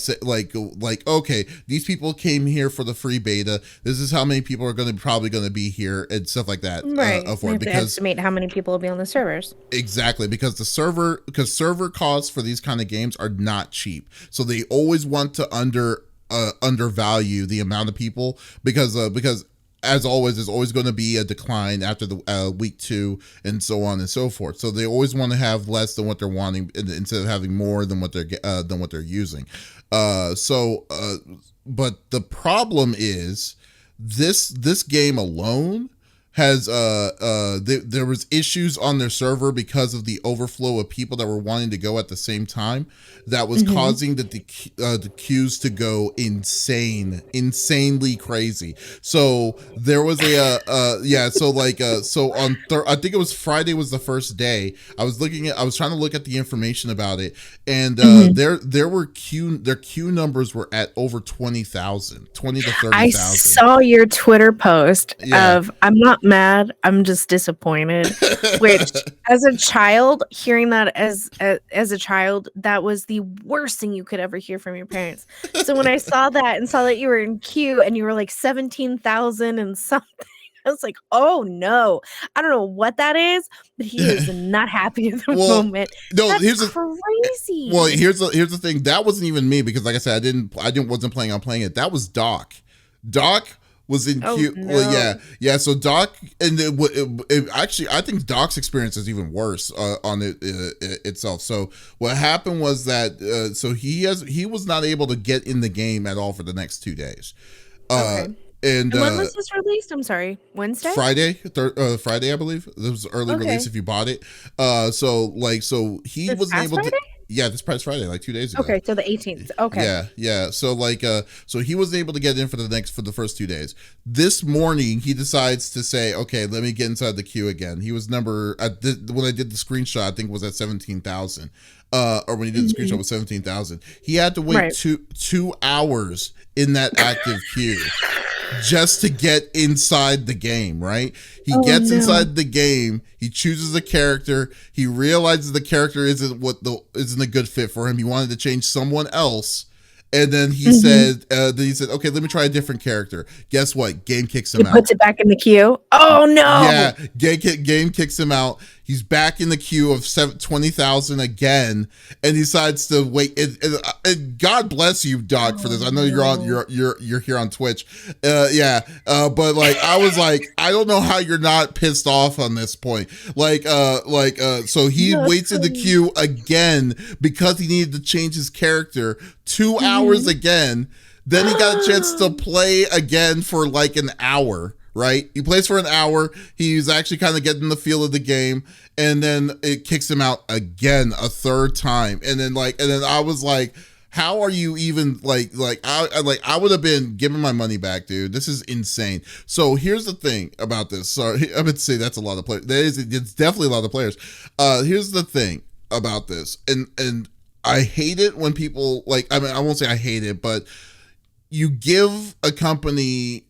okay, these people came here for the free beta. This is how many people are probably going to be here and stuff like that. Right. You have to estimate how many people will be on the servers. Exactly, because server costs for these kind of games are not cheap. So they always want to undervalue the amount of people, because as always, there's always going to be a decline after the week 2 and so on and so forth. So they always want to have less than what they're wanting instead of having more than what they're using. But the problem is this game alone has there was issues on their server because of the overflow of people that were wanting to go at the same time, that was causing the queues to go insanely crazy. So there was I think it was Friday was the first day. I was trying to look at the information about it, and their queue numbers were at over 20,000, 20 to 30,000. I saw your Twitter post of, I'm not mad, I'm just disappointed. Which, as a child, hearing that as a child, that was the worst thing you could ever hear from your parents. So when I saw that you were in queue and you were like 17,000 and something, I was like, oh no, I don't know what that is, but he is not happy at the moment. No, that's crazy. Here's the thing. That wasn't even me, because like I said, I wasn't planning on playing it. That was Doc. Doc was in queue. No. Well, yeah. So Doc, and actually, I think Doc's experience is even worse on it itself. So what happened was that so he was not able to get in the game at all for the next 2 days. Okay. And when was this released? I'm sorry, Wednesday? Friday, I believe. It was early release if you bought it. So he this wasn't able Friday? to. Yeah, this past Friday, like 2 days ago. Okay, so the 18th. Okay. Yeah. So so he wasn't able to get in for the first 2 days. This morning, he decides to say, okay, let me get inside the queue again. He was when I did the screenshot, I think it was at 17,000. Or when he did the screenshot, it was 17,000. He had to wait 2 hours in that active queue. just to get inside the game, right? He Oh gets no. inside the game, he chooses a character, he realizes the character isn't a good fit for him. He wanted to change someone else. And then Mhm. he said, okay, let me try a different character. Guess what? Game kicks He him out. puts it back in the queue. Oh Yeah, no. game kicks him out. He's back in the queue of 20,000 again, and he decides to wait. And God bless you, Doc, for Oh this. I know no. you're here on Twitch. Yeah, but like I was like, I don't know how you're not pissed off on this point. So he waits in the Nothing. queue again because he needed to change his character 2 hours Mhm. again. Then he got a chance to play again for like an hour, right? He plays for an hour. He's actually kind of getting the feel of the game, and then it kicks him out again a third time. And then I was like, how are you even I would have been giving my money back, dude. This is insane. So here's the thing about this. Sorry, I would say that's a lot of players. It's definitely a lot of players. Here's the thing about this, and I hate it when people I mean, I won't say I hate it, but you give a company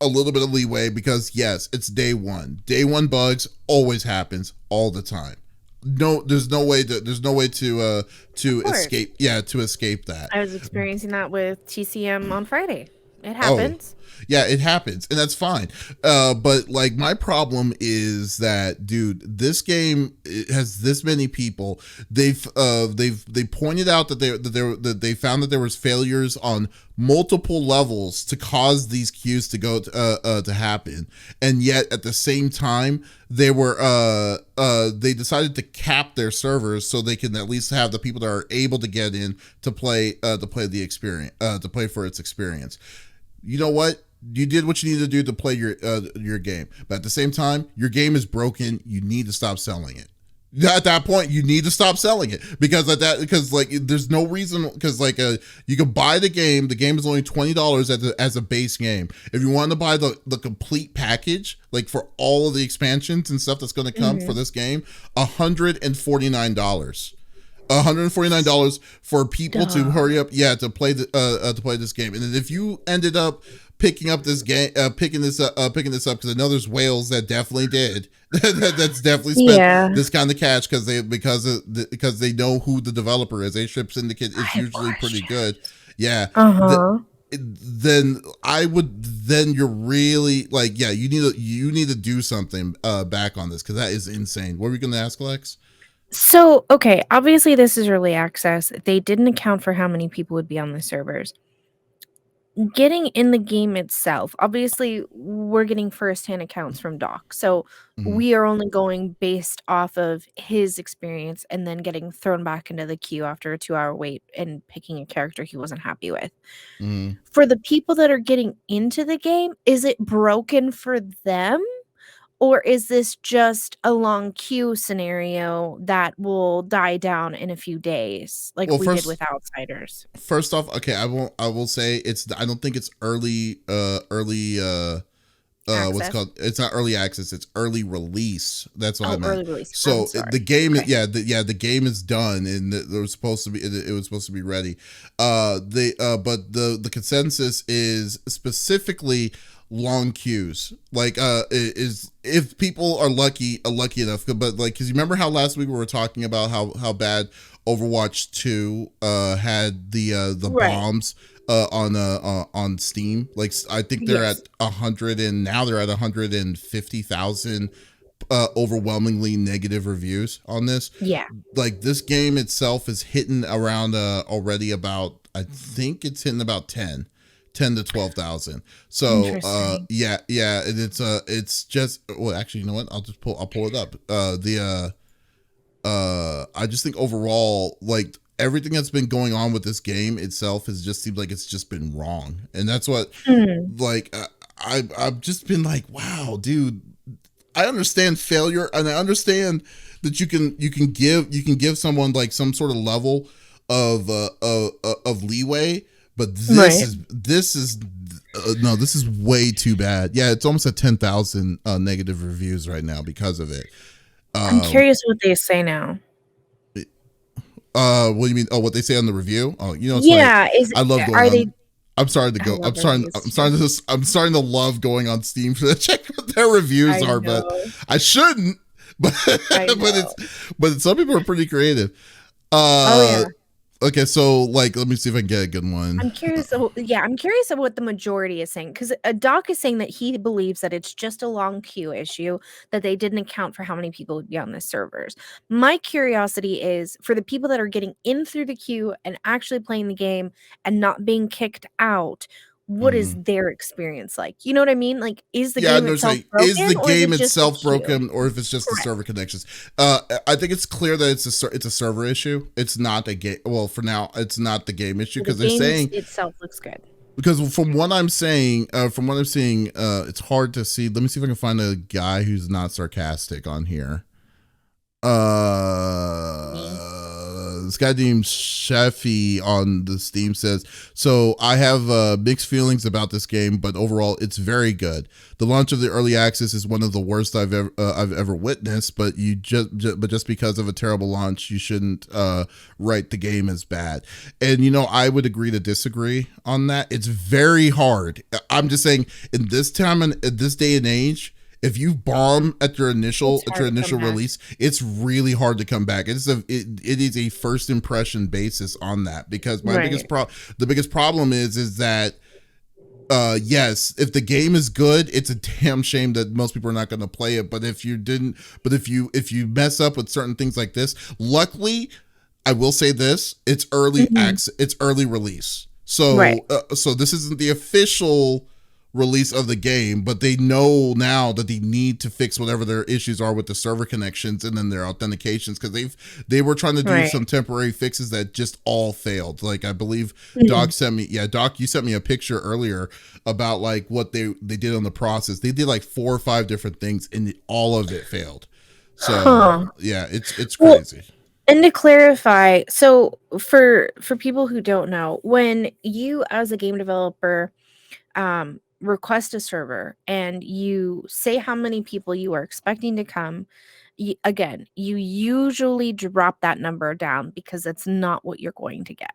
a little bit of leeway because yes, it's day one. Day one bugs always happens all the time. No, there's no way Of to course. escape to escape that. I was experiencing that with TCM on Friday. It Oh, happens. yeah, it happens, and that's fine. But like, my problem is that, dude, this game has this many people. They pointed out that they found that there was failures on multiple levels to cause these queues to happen, and yet at the same time they decided to cap their servers so they can at least have the people that are able to get in to play the experience to play for its experience. You know what? You did what you need to do to play your game, but at the same time, your game is broken. You need to stop selling it. At that point, you need to stop selling it because like there's no reason because you can buy the game. The game is only $20 as a base game. If you want to buy the complete package, like for all of the expansions and stuff that's going to come for Mhm. this game, $149. $149 for people to Duh. hurry up, to play this game. And if you ended up picking up this game, picking this up, because I know there's whales that definitely did, that's definitely spent Yeah. this kind of cash because they know who the developer is. A Ship Syndicate I is have usually pretty good. questions. Yeah. The, Uh-huh. then I would then you're really like, yeah, you need to do something back on this because that is insane. What were we gonna ask, Lex? So, okay, obviously this is early access. They didn't account for how many people would be on the servers. Getting in the game itself, obviously we're getting firsthand accounts from Doc. So Mm-hmm. we are only going based off of his experience and then getting thrown back into the queue after a 2-hour wait and picking a character he wasn't happy with. Mm-hmm. For the people that are getting into the game, is it broken for them? Or is this just a long queue scenario that will die down in a few days, like Well, we did with Outsiders? first off, okay, I will say I don't think it's what's it Access? called, it's not early access, it's early release. That's what I Oh, meant. early release. I'm So the sorry. game, Okay. the game is done, and there was supposed to be it was supposed to be ready. They but the consensus is specifically long queues. Like is if people are lucky enough, but like, because you remember how last week we were talking about how bad Overwatch 2 had the Right. bombs on Steam. Like, I think they're at Yes. 100, and now they're at 150,000 overwhelmingly negative reviews on this. Yeah. Like, this game itself is hitting around already about, I think it's hitting about 10 to 12,000. So Interesting. yeah, and it's just, well, actually, you know what, I'll pull it up. I just think overall, like, everything that's been going on with this game itself has just seemed like it's just been wrong, and that's what, Hmm. like, I've just been like, wow, dude, I understand failure, and I understand that you can give someone like some sort of level of leeway, but Right. this is no, this is way too bad. Yeah, it's almost at 10,000 negative reviews right now because of it. I'm Um, curious what they say now. what do you mean? Oh, what they say on the review? Oh, you know, it's funny. Yeah, is I love going are they on. I'm starting to I go. love reviews too. I'm starting to love going on Steam to check what their reviews I are, but know. I shouldn't. But I but know. some people are pretty creative. Oh Uh, yeah. okay, so like, let me see if I can get a good one. I'm curious. Yeah, I'm curious of what the majority is saying because Doc is saying that he believes that it's just a long queue issue that they didn't account for how many people would be on the servers. My curiosity is for the people that are getting in through the queue and actually playing the game and not being kicked out. What is Mhm. their experience like? You know what I mean? Like, is the Yeah, game no, itself saying is broken the or is game it just the itself queue? broken, or if it's just the Correct. server connections. I think it's clear that it's a server issue. It's not a game. Well, for now, it's not the game issue So the because they're game saying, itself looks good. because from what I'm saying, from what I'm seeing, it's hard to see. Let me see if I can find a guy who's not sarcastic on here. Me. This guy named Sheffy on the Steam says, so I have mixed feelings about this game, but overall it's very good. The launch of the early access is one of the worst I've ever witnessed, but just because of a terrible launch, you shouldn't write the game as bad. And I would agree to disagree on that. It's very hard. I'm just saying, in this time and in this day and age, if you bomb at your initial It's hard to come back. release, it's really hard to come back. It is a first impression basis on that, because Right. the biggest problem is that yes, if the game is good, it's a damn shame that most people are not going to play it. But if you mess up with certain things like this, luckily, I will say this: it's early Mhm. access, it's early release. Right. So this isn't the official release of the game, but they know now that they need to fix whatever their issues are with the server connections and then their authentications, because they were trying to do Right. some temporary fixes that just all failed. Like, I believe Mhm. Doc, you sent me a picture earlier about like what they did on the process. They did like 4 or 5 different things and all of it failed. So Huh. yeah, it's Well, crazy. and to clarify, so for people who don't know, when you as a game developer request a server and you say how many people you are expecting to come, again, you usually drop that number down because that's not what you're going to get.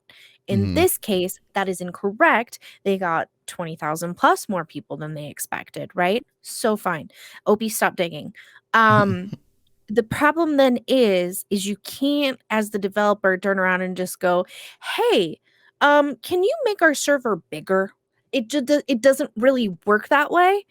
In Hmm. this case, that is incorrect. They got 20,000 plus more people than they expected, right? So fine. Opie, stop digging. Um, the problem then is you can't, as the developer, turn around and just go, "Hey, can you make our server bigger?" It doesn't really work that way.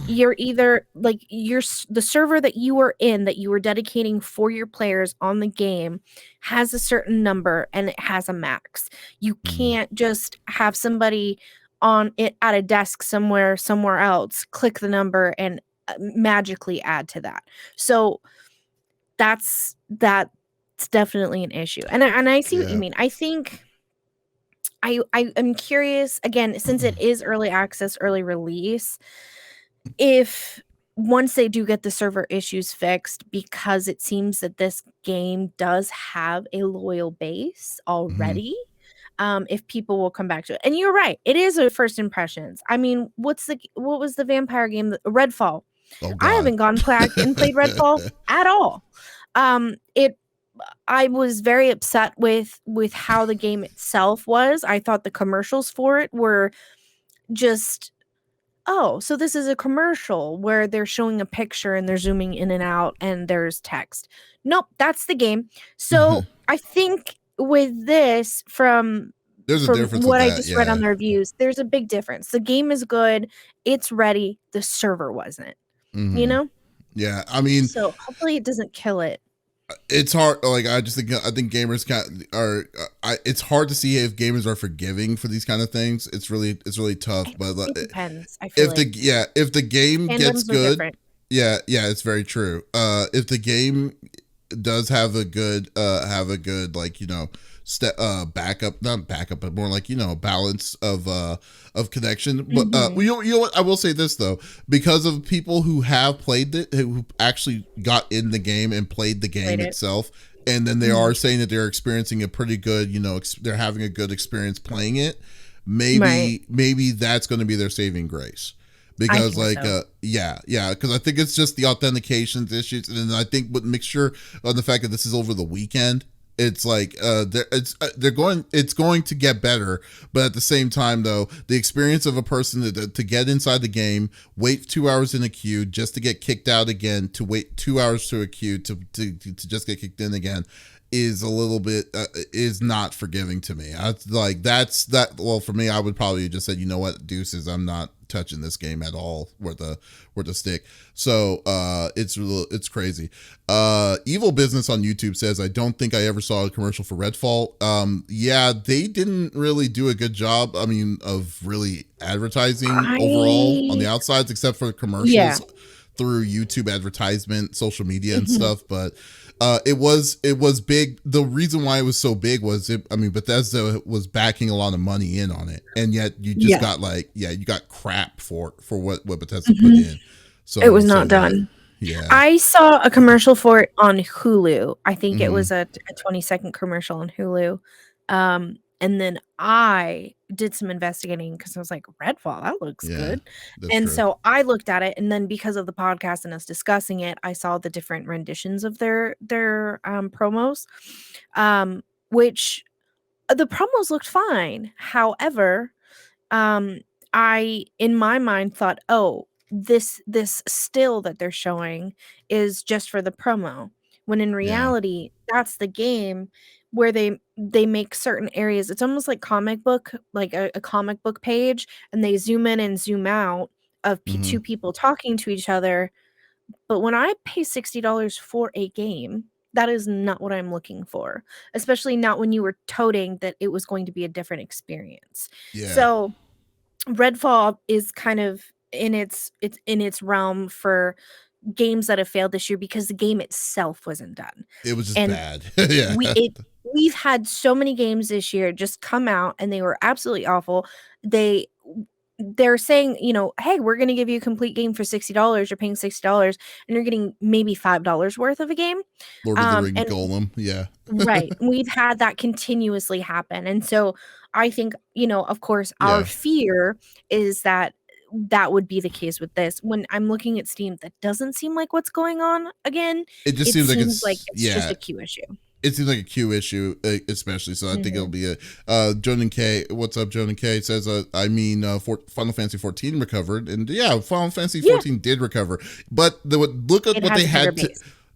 You're either like the server that you were in, that you were dedicating for your players on the game, has a certain number and it has a max. You Hmm. can't just have somebody on it at a desk somewhere else click the number and magically add to that. So that's definitely an issue. And I see what you Yeah. mean. I think I am curious again, since it is early access, early release, if once they do get the server issues fixed, because it seems that this game does have a loyal base Hmm. already, if people will come back to it. And you're right, it is a first impressions. I mean, what was the vampire game? Redfall. Oh I God. haven't gone back and played Redfall at all. It I was very upset with how the game itself was. I thought the commercials for it were just, "Oh, so this is a commercial where they're showing a picture and they're zooming in and out and there's text." Nope, that's the game. So, I think with this There's a from difference with what I that. just read on Yeah. the reviews, there's a big difference. The game is good, it's ready, the server wasn't, you Hmm. know? Yeah. I mean, So, hopefully it doesn't kill it. it's hard. Like, I think gamers are. It's hard to see if gamers are forgiving for these kind of things. It's really tough. But It depends, I feel like. if the game gets Fandoms are good, different. yeah, it's very true. If the game does have a good, like, step backup, not backup, but more like, balance of connection. But Mhm. you know what, I will say this though, because of people who have played it, who actually got in the game and played the Played game it. itself, and then they Mhm. are saying that they're experiencing a pretty good, they're having a good experience playing it. Right. Maybe that's going to be their saving grace, I because think like so. yeah, because I think it's just the authentications issues, and then I think with mixture on the fact that this is over the weekend, It's like it's going to get better, but at the same time though, the experience of a person to get inside the game, wait 2 hours in a queue just to get kicked out again, to wait 2 hours to a queue to just get kicked in again, is a little bit is not forgiving to me. I like that's that. Well, for me, I would probably just say, you know what, deuces, I'm not touching this game at all with the stick. So it's crazy. Evil Business on YouTube says, I don't think I ever saw a commercial for Redfall. Yeah, they didn't really do a good job, I mean, of really advertising overall on the outsides, except for commercials through YouTube advertisement, social media and stuff. But it was big. The reason why it was so big was Bethesda was backing a lot of money in on it, and yet you just got you got crap for what Bethesda put in. So it was not done. Yeah, I saw a commercial for it on Hulu. I think it was a 20-second commercial on Hulu. And then I did some investigating because I was like, Redfall, that looks good. And true. so I looked at it, and then because of the podcast and us discussing it, I saw the different renditions of their promos, which the promos looked fine. However, I, in my mind, thought, oh, this still that they're showing is just for the promo, when in reality, that's the game where they make certain areas. It's almost like comic book, like a comic book page, and they zoom in and zoom out of two people talking to each other. But when I pay $60 for a game, that is not what I'm looking for, especially not when you were toting that it was going to be a different experience. So Redfall is kind of in its realm for games that have failed this year because the game itself wasn't done. It was just bad. Yeah. We've had so many games this year just come out and they were absolutely awful. They're saying, you know, hey, we're going to give you a complete game for $60. You're paying $60 and you're getting maybe $5 worth of a game. Lord of the Rings Golem. Yeah. Right. We've had that continuously happen. And so I think, you know, of course, our fear is that that would be the case with this. When I'm looking at Steam, that doesn't seem like what's going on again. It just seems like it's just a queue issue. It seems like a queue issue, especially. So I think it'll be a Jonan K. What's up, Jonan K? Says, Final Fantasy 14 recovered, and Final Fantasy 14 did recover. But look at what they had to.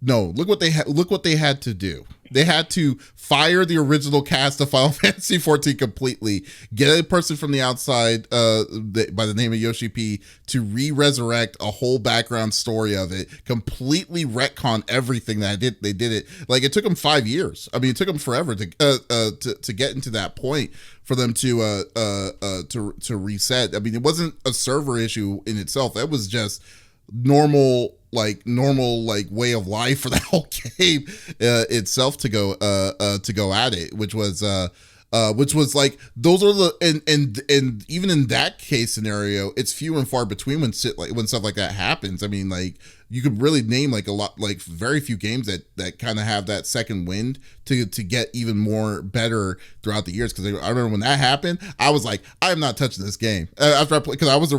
No, look what they had to do. They had to fire the original cast of Final Fantasy 14 completely, get a person from the outside by the name of Yoshi P to resurrect a whole background story of it, completely retcon everything that they did it. Like, it took them 5 years. I mean, it took them forever to get into that point for them to reset. I mean, it wasn't a server issue in itself. It was just normal way of life for the whole game itself to go at it, which was like, those are the and even in that case scenario, it's few and far between when stuff like that happens. I mean, like, you could really name like a lot, like very few games that kind of have that second wind to get even more better throughout the years. Because I remember when that happened, I was like, I am not touching this game after I played, because I was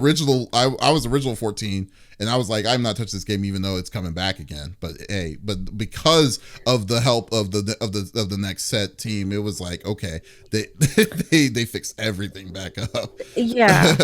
original 14. And I was like, I'm not touching this game, even though it's coming back again. But because of the help of the next set team, it was like, okay, they fixed everything back up. Yeah.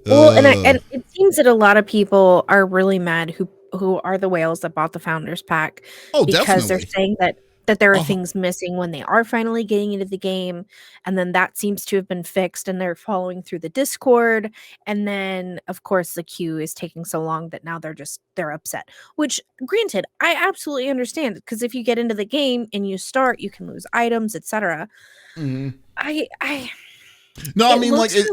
Well, and it seems that a lot of people are really mad who are the whales that bought the Founders Pack. Oh, because definitely. They're saying that there are things missing when they are finally getting into the game, and then that seems to have been fixed, and they're following through the Discord, and then of course the queue is taking so long that now they're upset, which granted I absolutely understand, because if you get into the game and you start, you can lose items, etc. No, I mean, like, it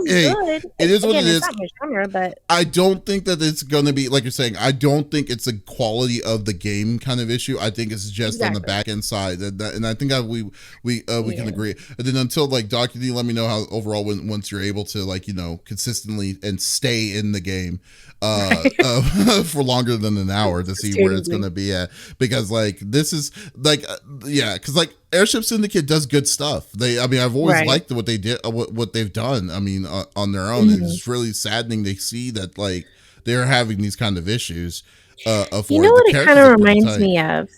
is what it is. It's not my genre, but I don't think that it's going to be, like you're saying, I don't think it's a quality of the game kind of issue. I think it's just on the back end side. And I think that we can agree. And then until, like, Doc, you let me know how overall once you're able to, like, you know, consistently and stay in the game for longer than an hour to see where it's going to be at. Because, like, this is, like, because, like, Airship Syndicate does good stuff. I've always liked what they did, what they've done. I mean, on their own, it's really saddening to see that, like, they're having these kind of issues. You know what it kind of reminds me of?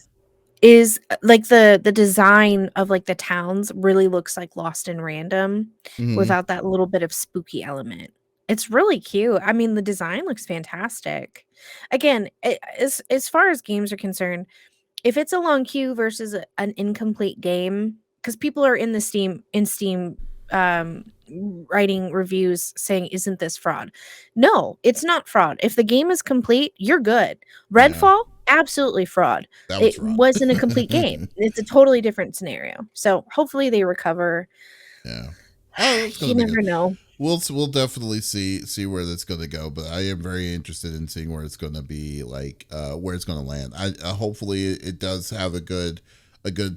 is like the design of like the towns really looks like Lost in Random Hmm. without that little bit of spooky element. It's really cute. I mean, the design looks fantastic. Again, as far as games are concerned, if it's a long queue versus an incomplete game, because people are in Steam um writing reviews saying, isn't this fraud? No, it's not fraud. If the game is complete, you're good. Yeah, Redfall, absolutely fraud. that was It fraud. wasn't a complete game. It's a totally different scenario. So hopefully they recover. Yeah. Oh, that's gonna You be good. never know. We'll definitely see where that's gonna go, but I am very interested in seeing where it's gonna be, like where it's gonna land. I hopefully it does have a good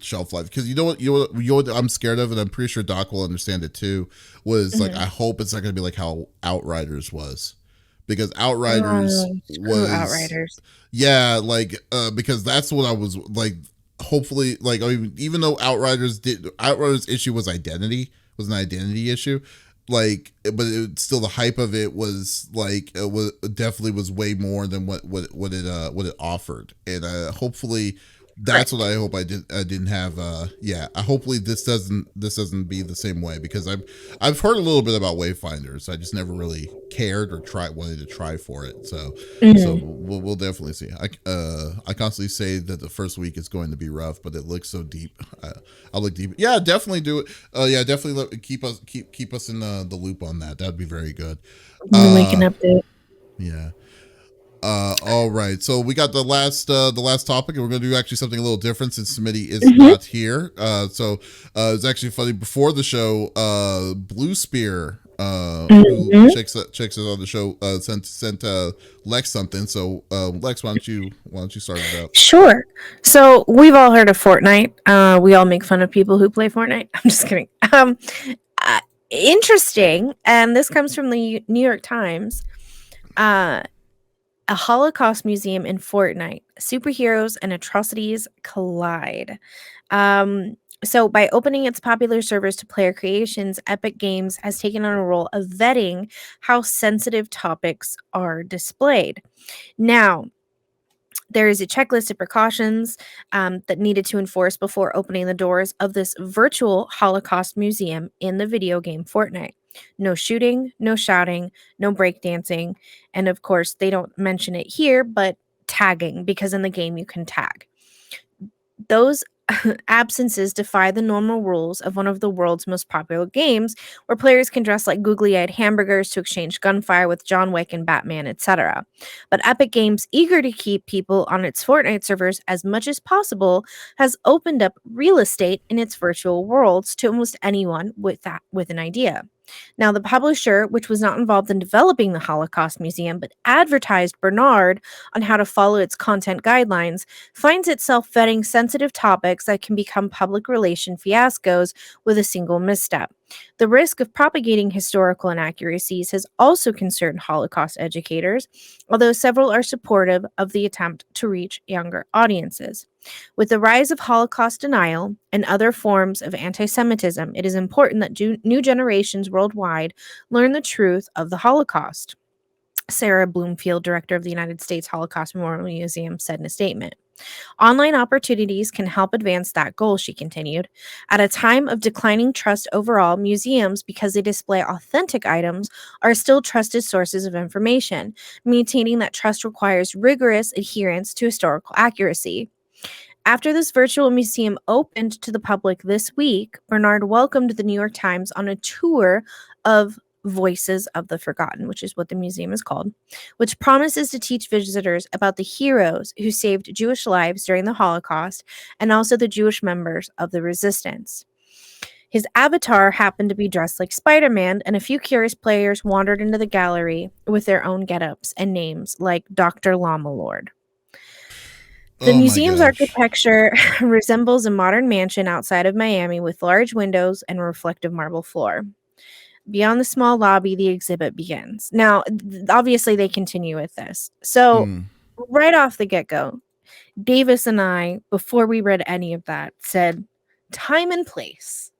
shelf life, because you know what I'm scared of, and I'm pretty sure Doc will understand it too. Was like, Mhm. I hope it's not gonna be like how Outriders was, because Outriders Oh, screw was, Outriders. yeah, like because that's what I was like. Hopefully, like, I mean, even though Outriders issue was identity, was an identity issue, like, but still the hype of it was like, was definitely was way more than what it offered, and hopefully that's what Correct. I hope I didn't have. Yeah, hopefully this doesn't be the same way, because I've heard a little bit about Wayfinders. I just never really cared or wanted to try for it. So Mhm. we'll definitely see. I constantly say that the first week is going to be rough, but it looks so deep. I'll look deep. Yeah, definitely do it. Yeah, definitely keep us in the loop on that. That'd be very good. We'll make an update. Yeah. All right. So we got the last topic, and we're going to do actually something a little different since Smitty is Mhm. not here. It's actually funny. Before the show, Blue Spear, who Mhm. checks us on the show, sent Lex something. So Lex, why don't you start it out? Sure. So we've all heard of Fortnite. We all make fun of people who play Fortnite. I'm just kidding. Uh, Interesting. And this comes from the New York Times. Uh, a Holocaust museum in Fortnite. Superheroes and atrocities collide. Um, so, by opening its popular servers to player creations, Epic Games has taken on a role of vetting how sensitive topics are displayed. Now, there is a checklist of precautions that needed to enforce before opening the doors of this virtual Holocaust museum in the video game Fortnite. No shooting, no shouting, no breakdancing, and of course, they don't mention it here, but tagging, because in the game you can tag. Those absences defy the normal rules of one of the world's most popular games, where players can dress like googly eyed hamburgers to exchange gunfire with John Wick and Batman, etc. But Epic Games, eager to keep people on its Fortnite servers as much as possible, has opened up real estate in its virtual worlds to almost anyone with an idea. Now, the publisher, which was not involved in developing the Holocaust Museum but advertised Bernard on how to follow its content guidelines, finds itself vetting sensitive topics that can become public relation fiascos with a single misstep. The risk of propagating historical inaccuracies has also concerned Holocaust educators, although several are supportive of the attempt to reach younger audiences. With the rise of Holocaust denial and other forms of anti Semitism, it is important that new generations worldwide learn the truth of the Holocaust. Sarah Bloomfield, director of the United States Holocaust Memorial Museum, said in a statement. Online opportunities can help advance that goal, she continued. At a time of declining trust overall, museums, because they display authentic items, are still trusted sources of information. Maintaining that trust requires rigorous adherence to historical accuracy. After this virtual museum opened to the public this week, Bernard welcomed the New York Times on a tour of Voices of the Forgotten, which is what the museum is called, which promises to teach visitors about the heroes who saved Jewish lives during the Holocaust and also the Jewish members of the resistance. His avatar happened to be dressed like Spider Man, and a few curious players wandered into the gallery with their own get ups and names like Dr. Llama Lord. The Oh my museum's gosh. architecture resembles a modern mansion outside of Miami with large windows and a reflective marble floor. Beyond the small lobby, the exhibit begins. Now, obviously, they continue with this. So, Mm. right off the get go, Davis and I, before we read any of that, said time and place,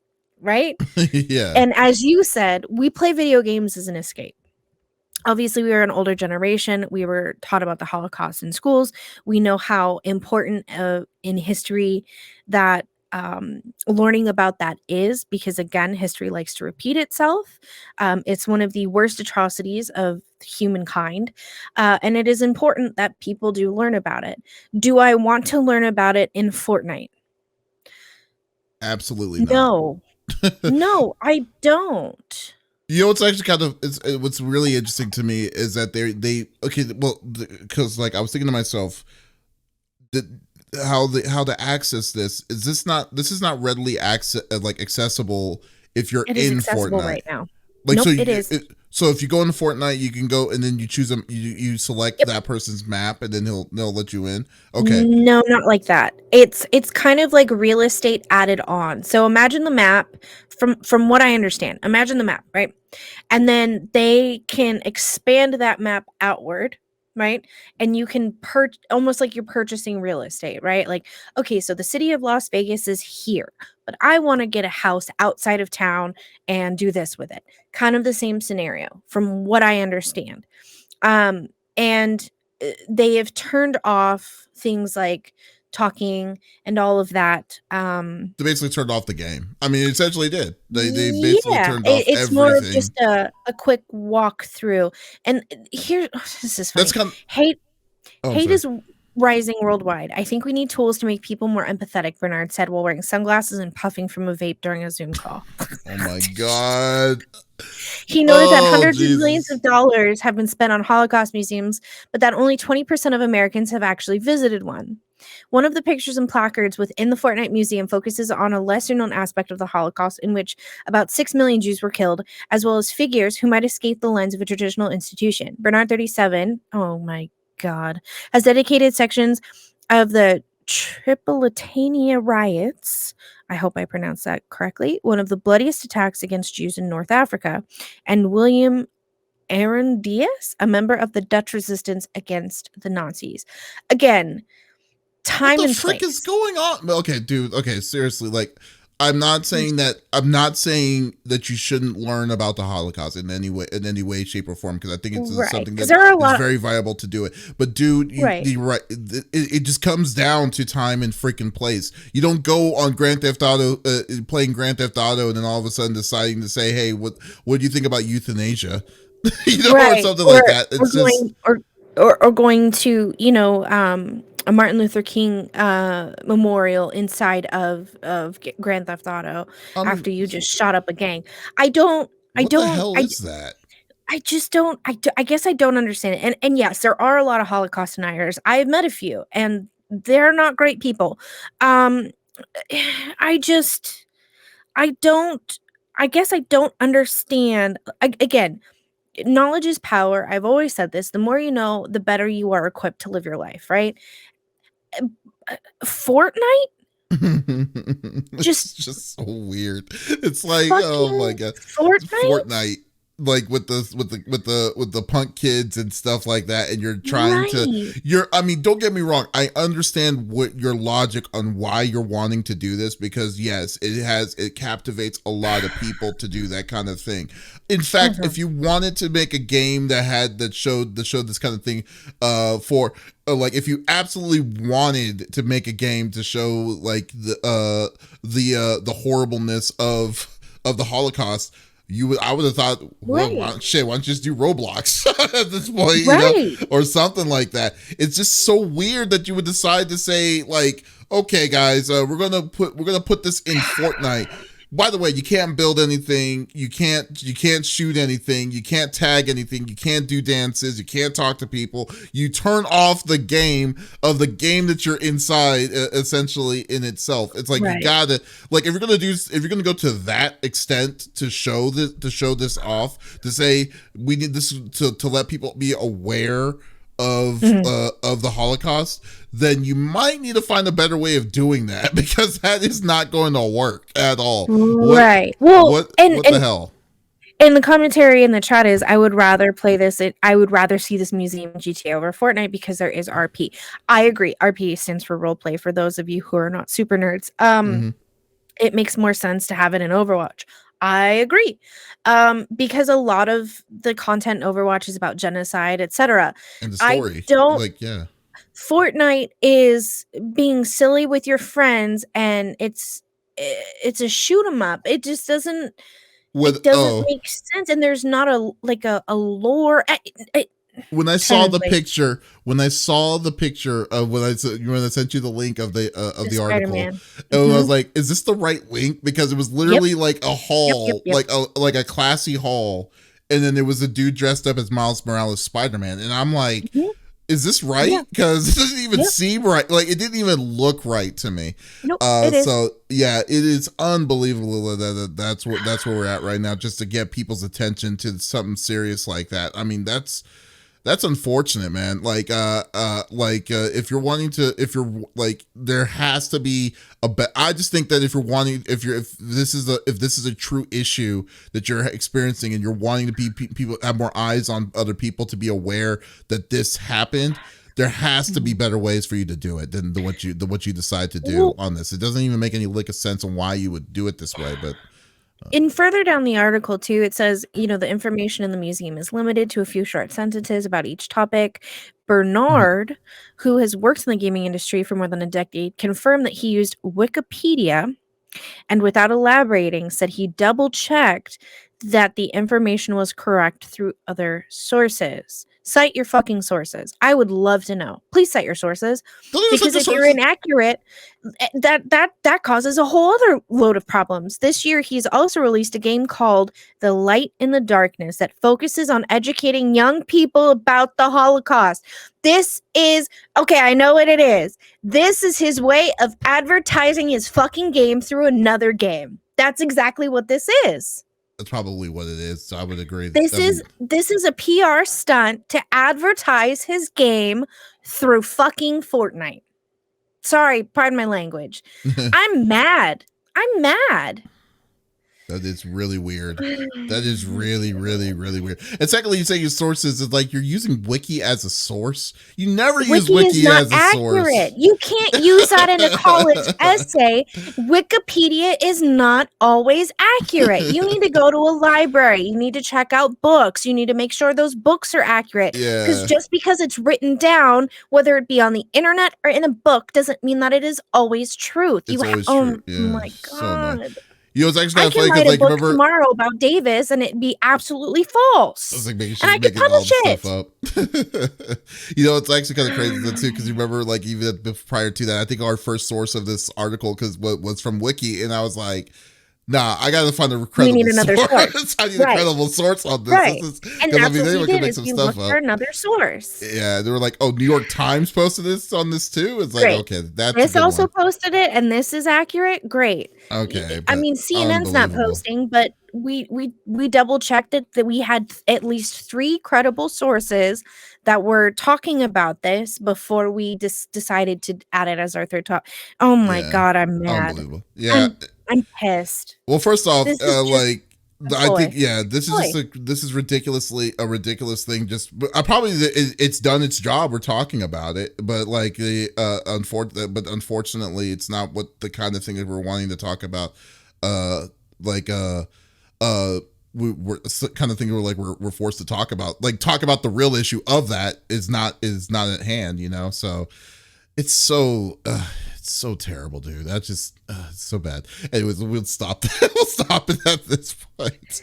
right? Yeah. And as you said, we play video games as an escape. Obviously, we are an older generation. We were taught about the Holocaust in schools. We know how important in history that learning about that is, because again, history likes to repeat itself. It's one of the worst atrocities of humankind, and it is important that people do learn about it. Do I want to learn about it in Fortnite? Absolutely not. No, no, I don't. You know what's actually kind of what's really interesting to me is that they okay, well, because like I was thinking to myself that how to access this this is not readily accessible if you're It is in accessible Fortnite. right now. Like Nope, it is. so if you go into Fortnite, you can go and then you choose them. You select Yep. that person's map, and then they'll let you in. Okay, No, not like that. It's kind of like real estate added on. So imagine the map from what I understand. Imagine the map, right? And then they can expand that map outward, right? And you can almost like you're purchasing real estate, right? Like, okay, so the city of Las Vegas is here, but I want to get a house outside of town and do this with it. Kind of the same scenario from what I understand. And they have turned off things like talking and all of that. they basically turned off the game. I mean, it essentially did. They basically Yeah, turned off it's more of everything. just a quick walk through. And here, this is That's funny. kind of, Hate oh, I'm hate sorry. is rising worldwide. I think we need tools to make people more empathetic, Bernard said while wearing sunglasses and puffing from a vape during a Zoom call. Oh my god. He noted that Oh hundreds of millions of Jesus. dollars have been spent on Holocaust museums, but that only 20% of Americans have actually visited one. One of the pictures and placards within the Fortnite Museum focuses on a lesser known aspect of the Holocaust in which about 6 million Jews were killed, as well as figures who might escape the lens of a traditional institution. Bernard 37, oh my God, has dedicated sections of the Tripolitania riots. I hope I pronounced that correctly. One of the bloodiest attacks against Jews in North Africa. And William Aaron Diaz, a member of the Dutch resistance against the Nazis. Again, What time the and frick is place. going on? Okay, dude. Okay, seriously. Like, I'm not saying that you shouldn't learn about the Holocaust in any way, shape, or form, because I think it's Right. something Because that there are a is lot of, very viable to do it. But dude, right. you're right. It just comes down to time and freaking place. You don't go on Grand Theft Auto, playing Grand Theft Auto, and then all of a sudden deciding to say, "Hey, what do you think about euthanasia?" Or Right. something like that. Or It's just going or going to, a Martin Luther King memorial inside of Grand Theft Auto after you just shot up a gang. I don't I what the don't hell is that? I just don't I guess I don't understand it. And yes, there are a lot of Holocaust deniers. I have met a few and they're not great people. Um I just I don't I guess I don't understand. Again, knowledge is power. I've always said this. The more you know, the better you are equipped to live your life, right? Uh, Fortnite just It's just so weird. It's like, oh my fucking god, Fortnite? Fortnite, like with the punk kids and stuff like that, and you're trying to Right. I mean, don't get me wrong, I understand what your logic on why you're wanting to do this, because yes, it captivates a lot of people to do that kind of thing. In fact, Mhm. if you wanted to make a game that showed this kind of thing, for like, if you absolutely wanted to make a game to show like the horribleness of the Holocaust, I would have thought, well, Right. why don't you just do Roblox at this point, Right. or something like that. It's just so weird that you would decide to say, like, okay, guys, we're gonna put this in Fortnite. By the way, you can't build anything, you can't shoot anything, you can't tag anything, you can't do dances, you can't talk to people. You turn off the game of the game that you're inside, essentially, in itself. It's like, you Right. gotta, like, if you're gonna go to that extent to show this off, to say we need this to let people be aware Mhm. of the Holocaust, then you might need to find a better way of doing that, because that is not going to work at all. Right. Well, What the hell? and the commentary in the chat is, I would rather play this. I would rather see this museum in GTA over Fortnite because there is RP. I agree. RP stands for role play for those of you who are not super nerds. Mm-hmm. It makes more sense to have it in Overwatch. I agree. Because a lot of the content in Overwatch is about genocide, etc. And the I story, don't like, yeah. Fortnite is being silly with your friends, and it's a shoot 'em up. It just doesn't With it doesn't make sense, and there's not a lore. when I saw the Translate picture, of when I sent you the link of the the article, Spider-Man. and I was Mhm. like, "Is this the right link?" Because it was Yep. literally like a Yep. hall, Yep. like a classy hall, and then there was a dude dressed up as Miles Morales Spider-Man, and I'm like, Mhm. is this Yeah. right? Because it doesn't even Yep. seem right. Like, it didn't even look right to me. Nope. It is. So yeah, it is unbelievable that's where we're at right now, just to get people's attention to something serious like that. I mean, that's unfortunate, man. If you're wanting to, if you're like, there has to be I just think that if you're wanting, if this is a true issue that you're experiencing, and you're wanting to be people have more eyes on other people to be aware that this happened, there has to be better ways for you to do it than what you decide to do Well, on this. It doesn't even make any lick of sense on why you would do it this way, but in further down the article too, it says, the information in the museum is limited to a few short sentences about each topic. Bernard, who has worked in the gaming industry for more than a decade, confirmed that he used Wikipedia and, without elaborating, said he double checked that the information was correct through other sources. Cite your fucking sources. I would love to know. Please cite your sources, don't even cite because the if you're sources. inaccurate, that causes a whole other load of problems. This year, he's also released a game called The Light in the Darkness that focuses on educating young people about the Holocaust. This is okay. I know what it is. This is his way of advertising his fucking game through another game. That's exactly what this is. That's probably what it is. So I would agree. This is a PR stunt to advertise his game through fucking Fortnite. Sorry, pardon my language. I'm mad. I'm mad. That is really weird. That is really, really, really weird. And secondly, you say your sources is like you're using Wiki as a source. You never use Wiki is Wiki not as a source. accurate. You can't use that in a college essay. Wikipedia is not always accurate. You need to go to a library. You need to check out books. You need to make sure those books are accurate. Because Yeah, just because it's written down, whether it be on the internet or in a book, doesn't mean that it is always truth. it's always Oh true. Yeah, my so annoying. God. You know, it's actually kind I of can funny because, write a like, book remember, tomorrow about Davis and it'd be absolutely I was false. like making And sure I could making all publish the stuff it. up. You know, it's actually kind of crazy though, too, because you remember, like, even prior to that, I think our first source of this article was from Wiki, and I was like, nah, I gotta find a We need credible another source. source. I need a Right. credible source on this. Right. This is And because, I that's mean, what we anyone can did make is some we stuff looked for up. another source. Yeah, they were like, "Oh, New York Times posted this on this too." It's like, Great. okay, that's a This good also one. posted it and this is accurate. Great. Okay, I but mean, CNN's not unbelievable. posting, but we double checked it that we had at least 3 credible sources that were talking about this before we decided to add it as our third top. Oh my Yeah, God, I'm mad. unbelievable. Yeah. I'm pissed. Well, first off, This is just like, a I think, ploy. yeah, this is Ploy. this is ridiculously a ridiculous thing. Just, but I probably it's done its job. We're talking about it, but like unfortunately, it's not what the kind of thing that we're wanting to talk about. Uh, like we're kind of thing we're forced to talk about. Like, talk about the real issue of that is not at hand. You know, so it's so. It's so terrible, dude. That's just it's so bad. Anyways, we'll stop that. We'll stop it at this point.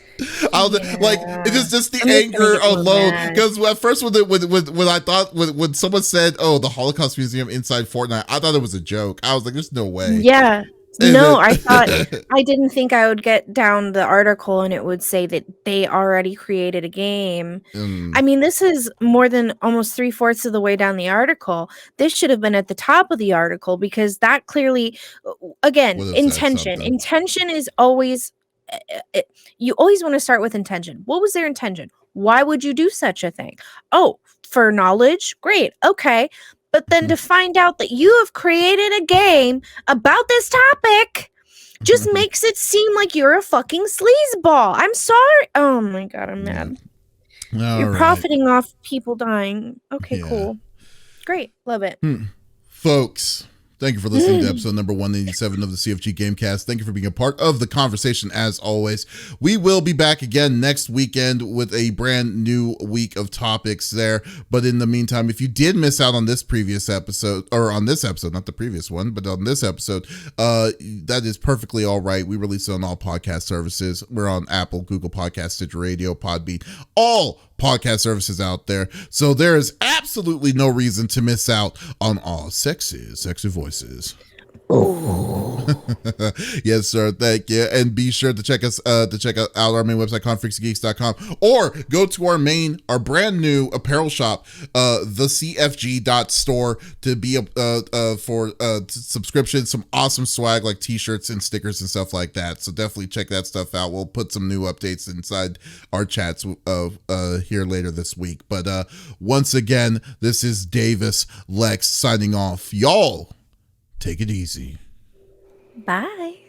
Like, it's just the I'm just gonna anger get more alone. mad. Because at first, when I thought when someone said, "Oh, the Holocaust Museum inside Fortnite," I thought it was a joke. I was like, "There's no way." Yeah. And No, then, I didn't think I would get down the article and it would say that they already created a game. I mean, this is more than almost 3/4 of the way down the article. This should have been at the top of the article because that clearly, again, would have said intention. something. Intention is always, you always want to start with intention. What was their intention? Why would you do such a thing? Oh, for knowledge? Great. Okay. But then to find out that you have created a game about this topic just makes it seem like you're a fucking sleazeball. I'm sorry. Oh my God, I'm mad. You're profiting off people dying. Okay, Yeah. cool. Great. Love it. Folks, Thank you for listening to episode number 187 of the CFG Gamecast. Thank you for being a part of the conversation as always. We will be back again next weekend with a brand new week of topics there. But in the meantime, if you did miss out on this previous episode, or on this episode, not the previous one, but on this episode, that is perfectly all right. We release it on all podcast services. We're on Apple, Google Podcasts, Stitcher Radio, Podbean, all podcast services out there. So there is absolutely no reason to miss out on all sexy voices. Oh. Yes, sir. Thank you. And be sure to check out our main website, confreaksgeeks.com, or go to our brand new apparel shop, thecfg.store, to be for subscription, some awesome swag like t-shirts and stickers and stuff like that. So definitely check that stuff out. We'll put some new updates inside our chats here later this week. But once again, this is Davis Lex signing off. Y'all take it easy. Bye.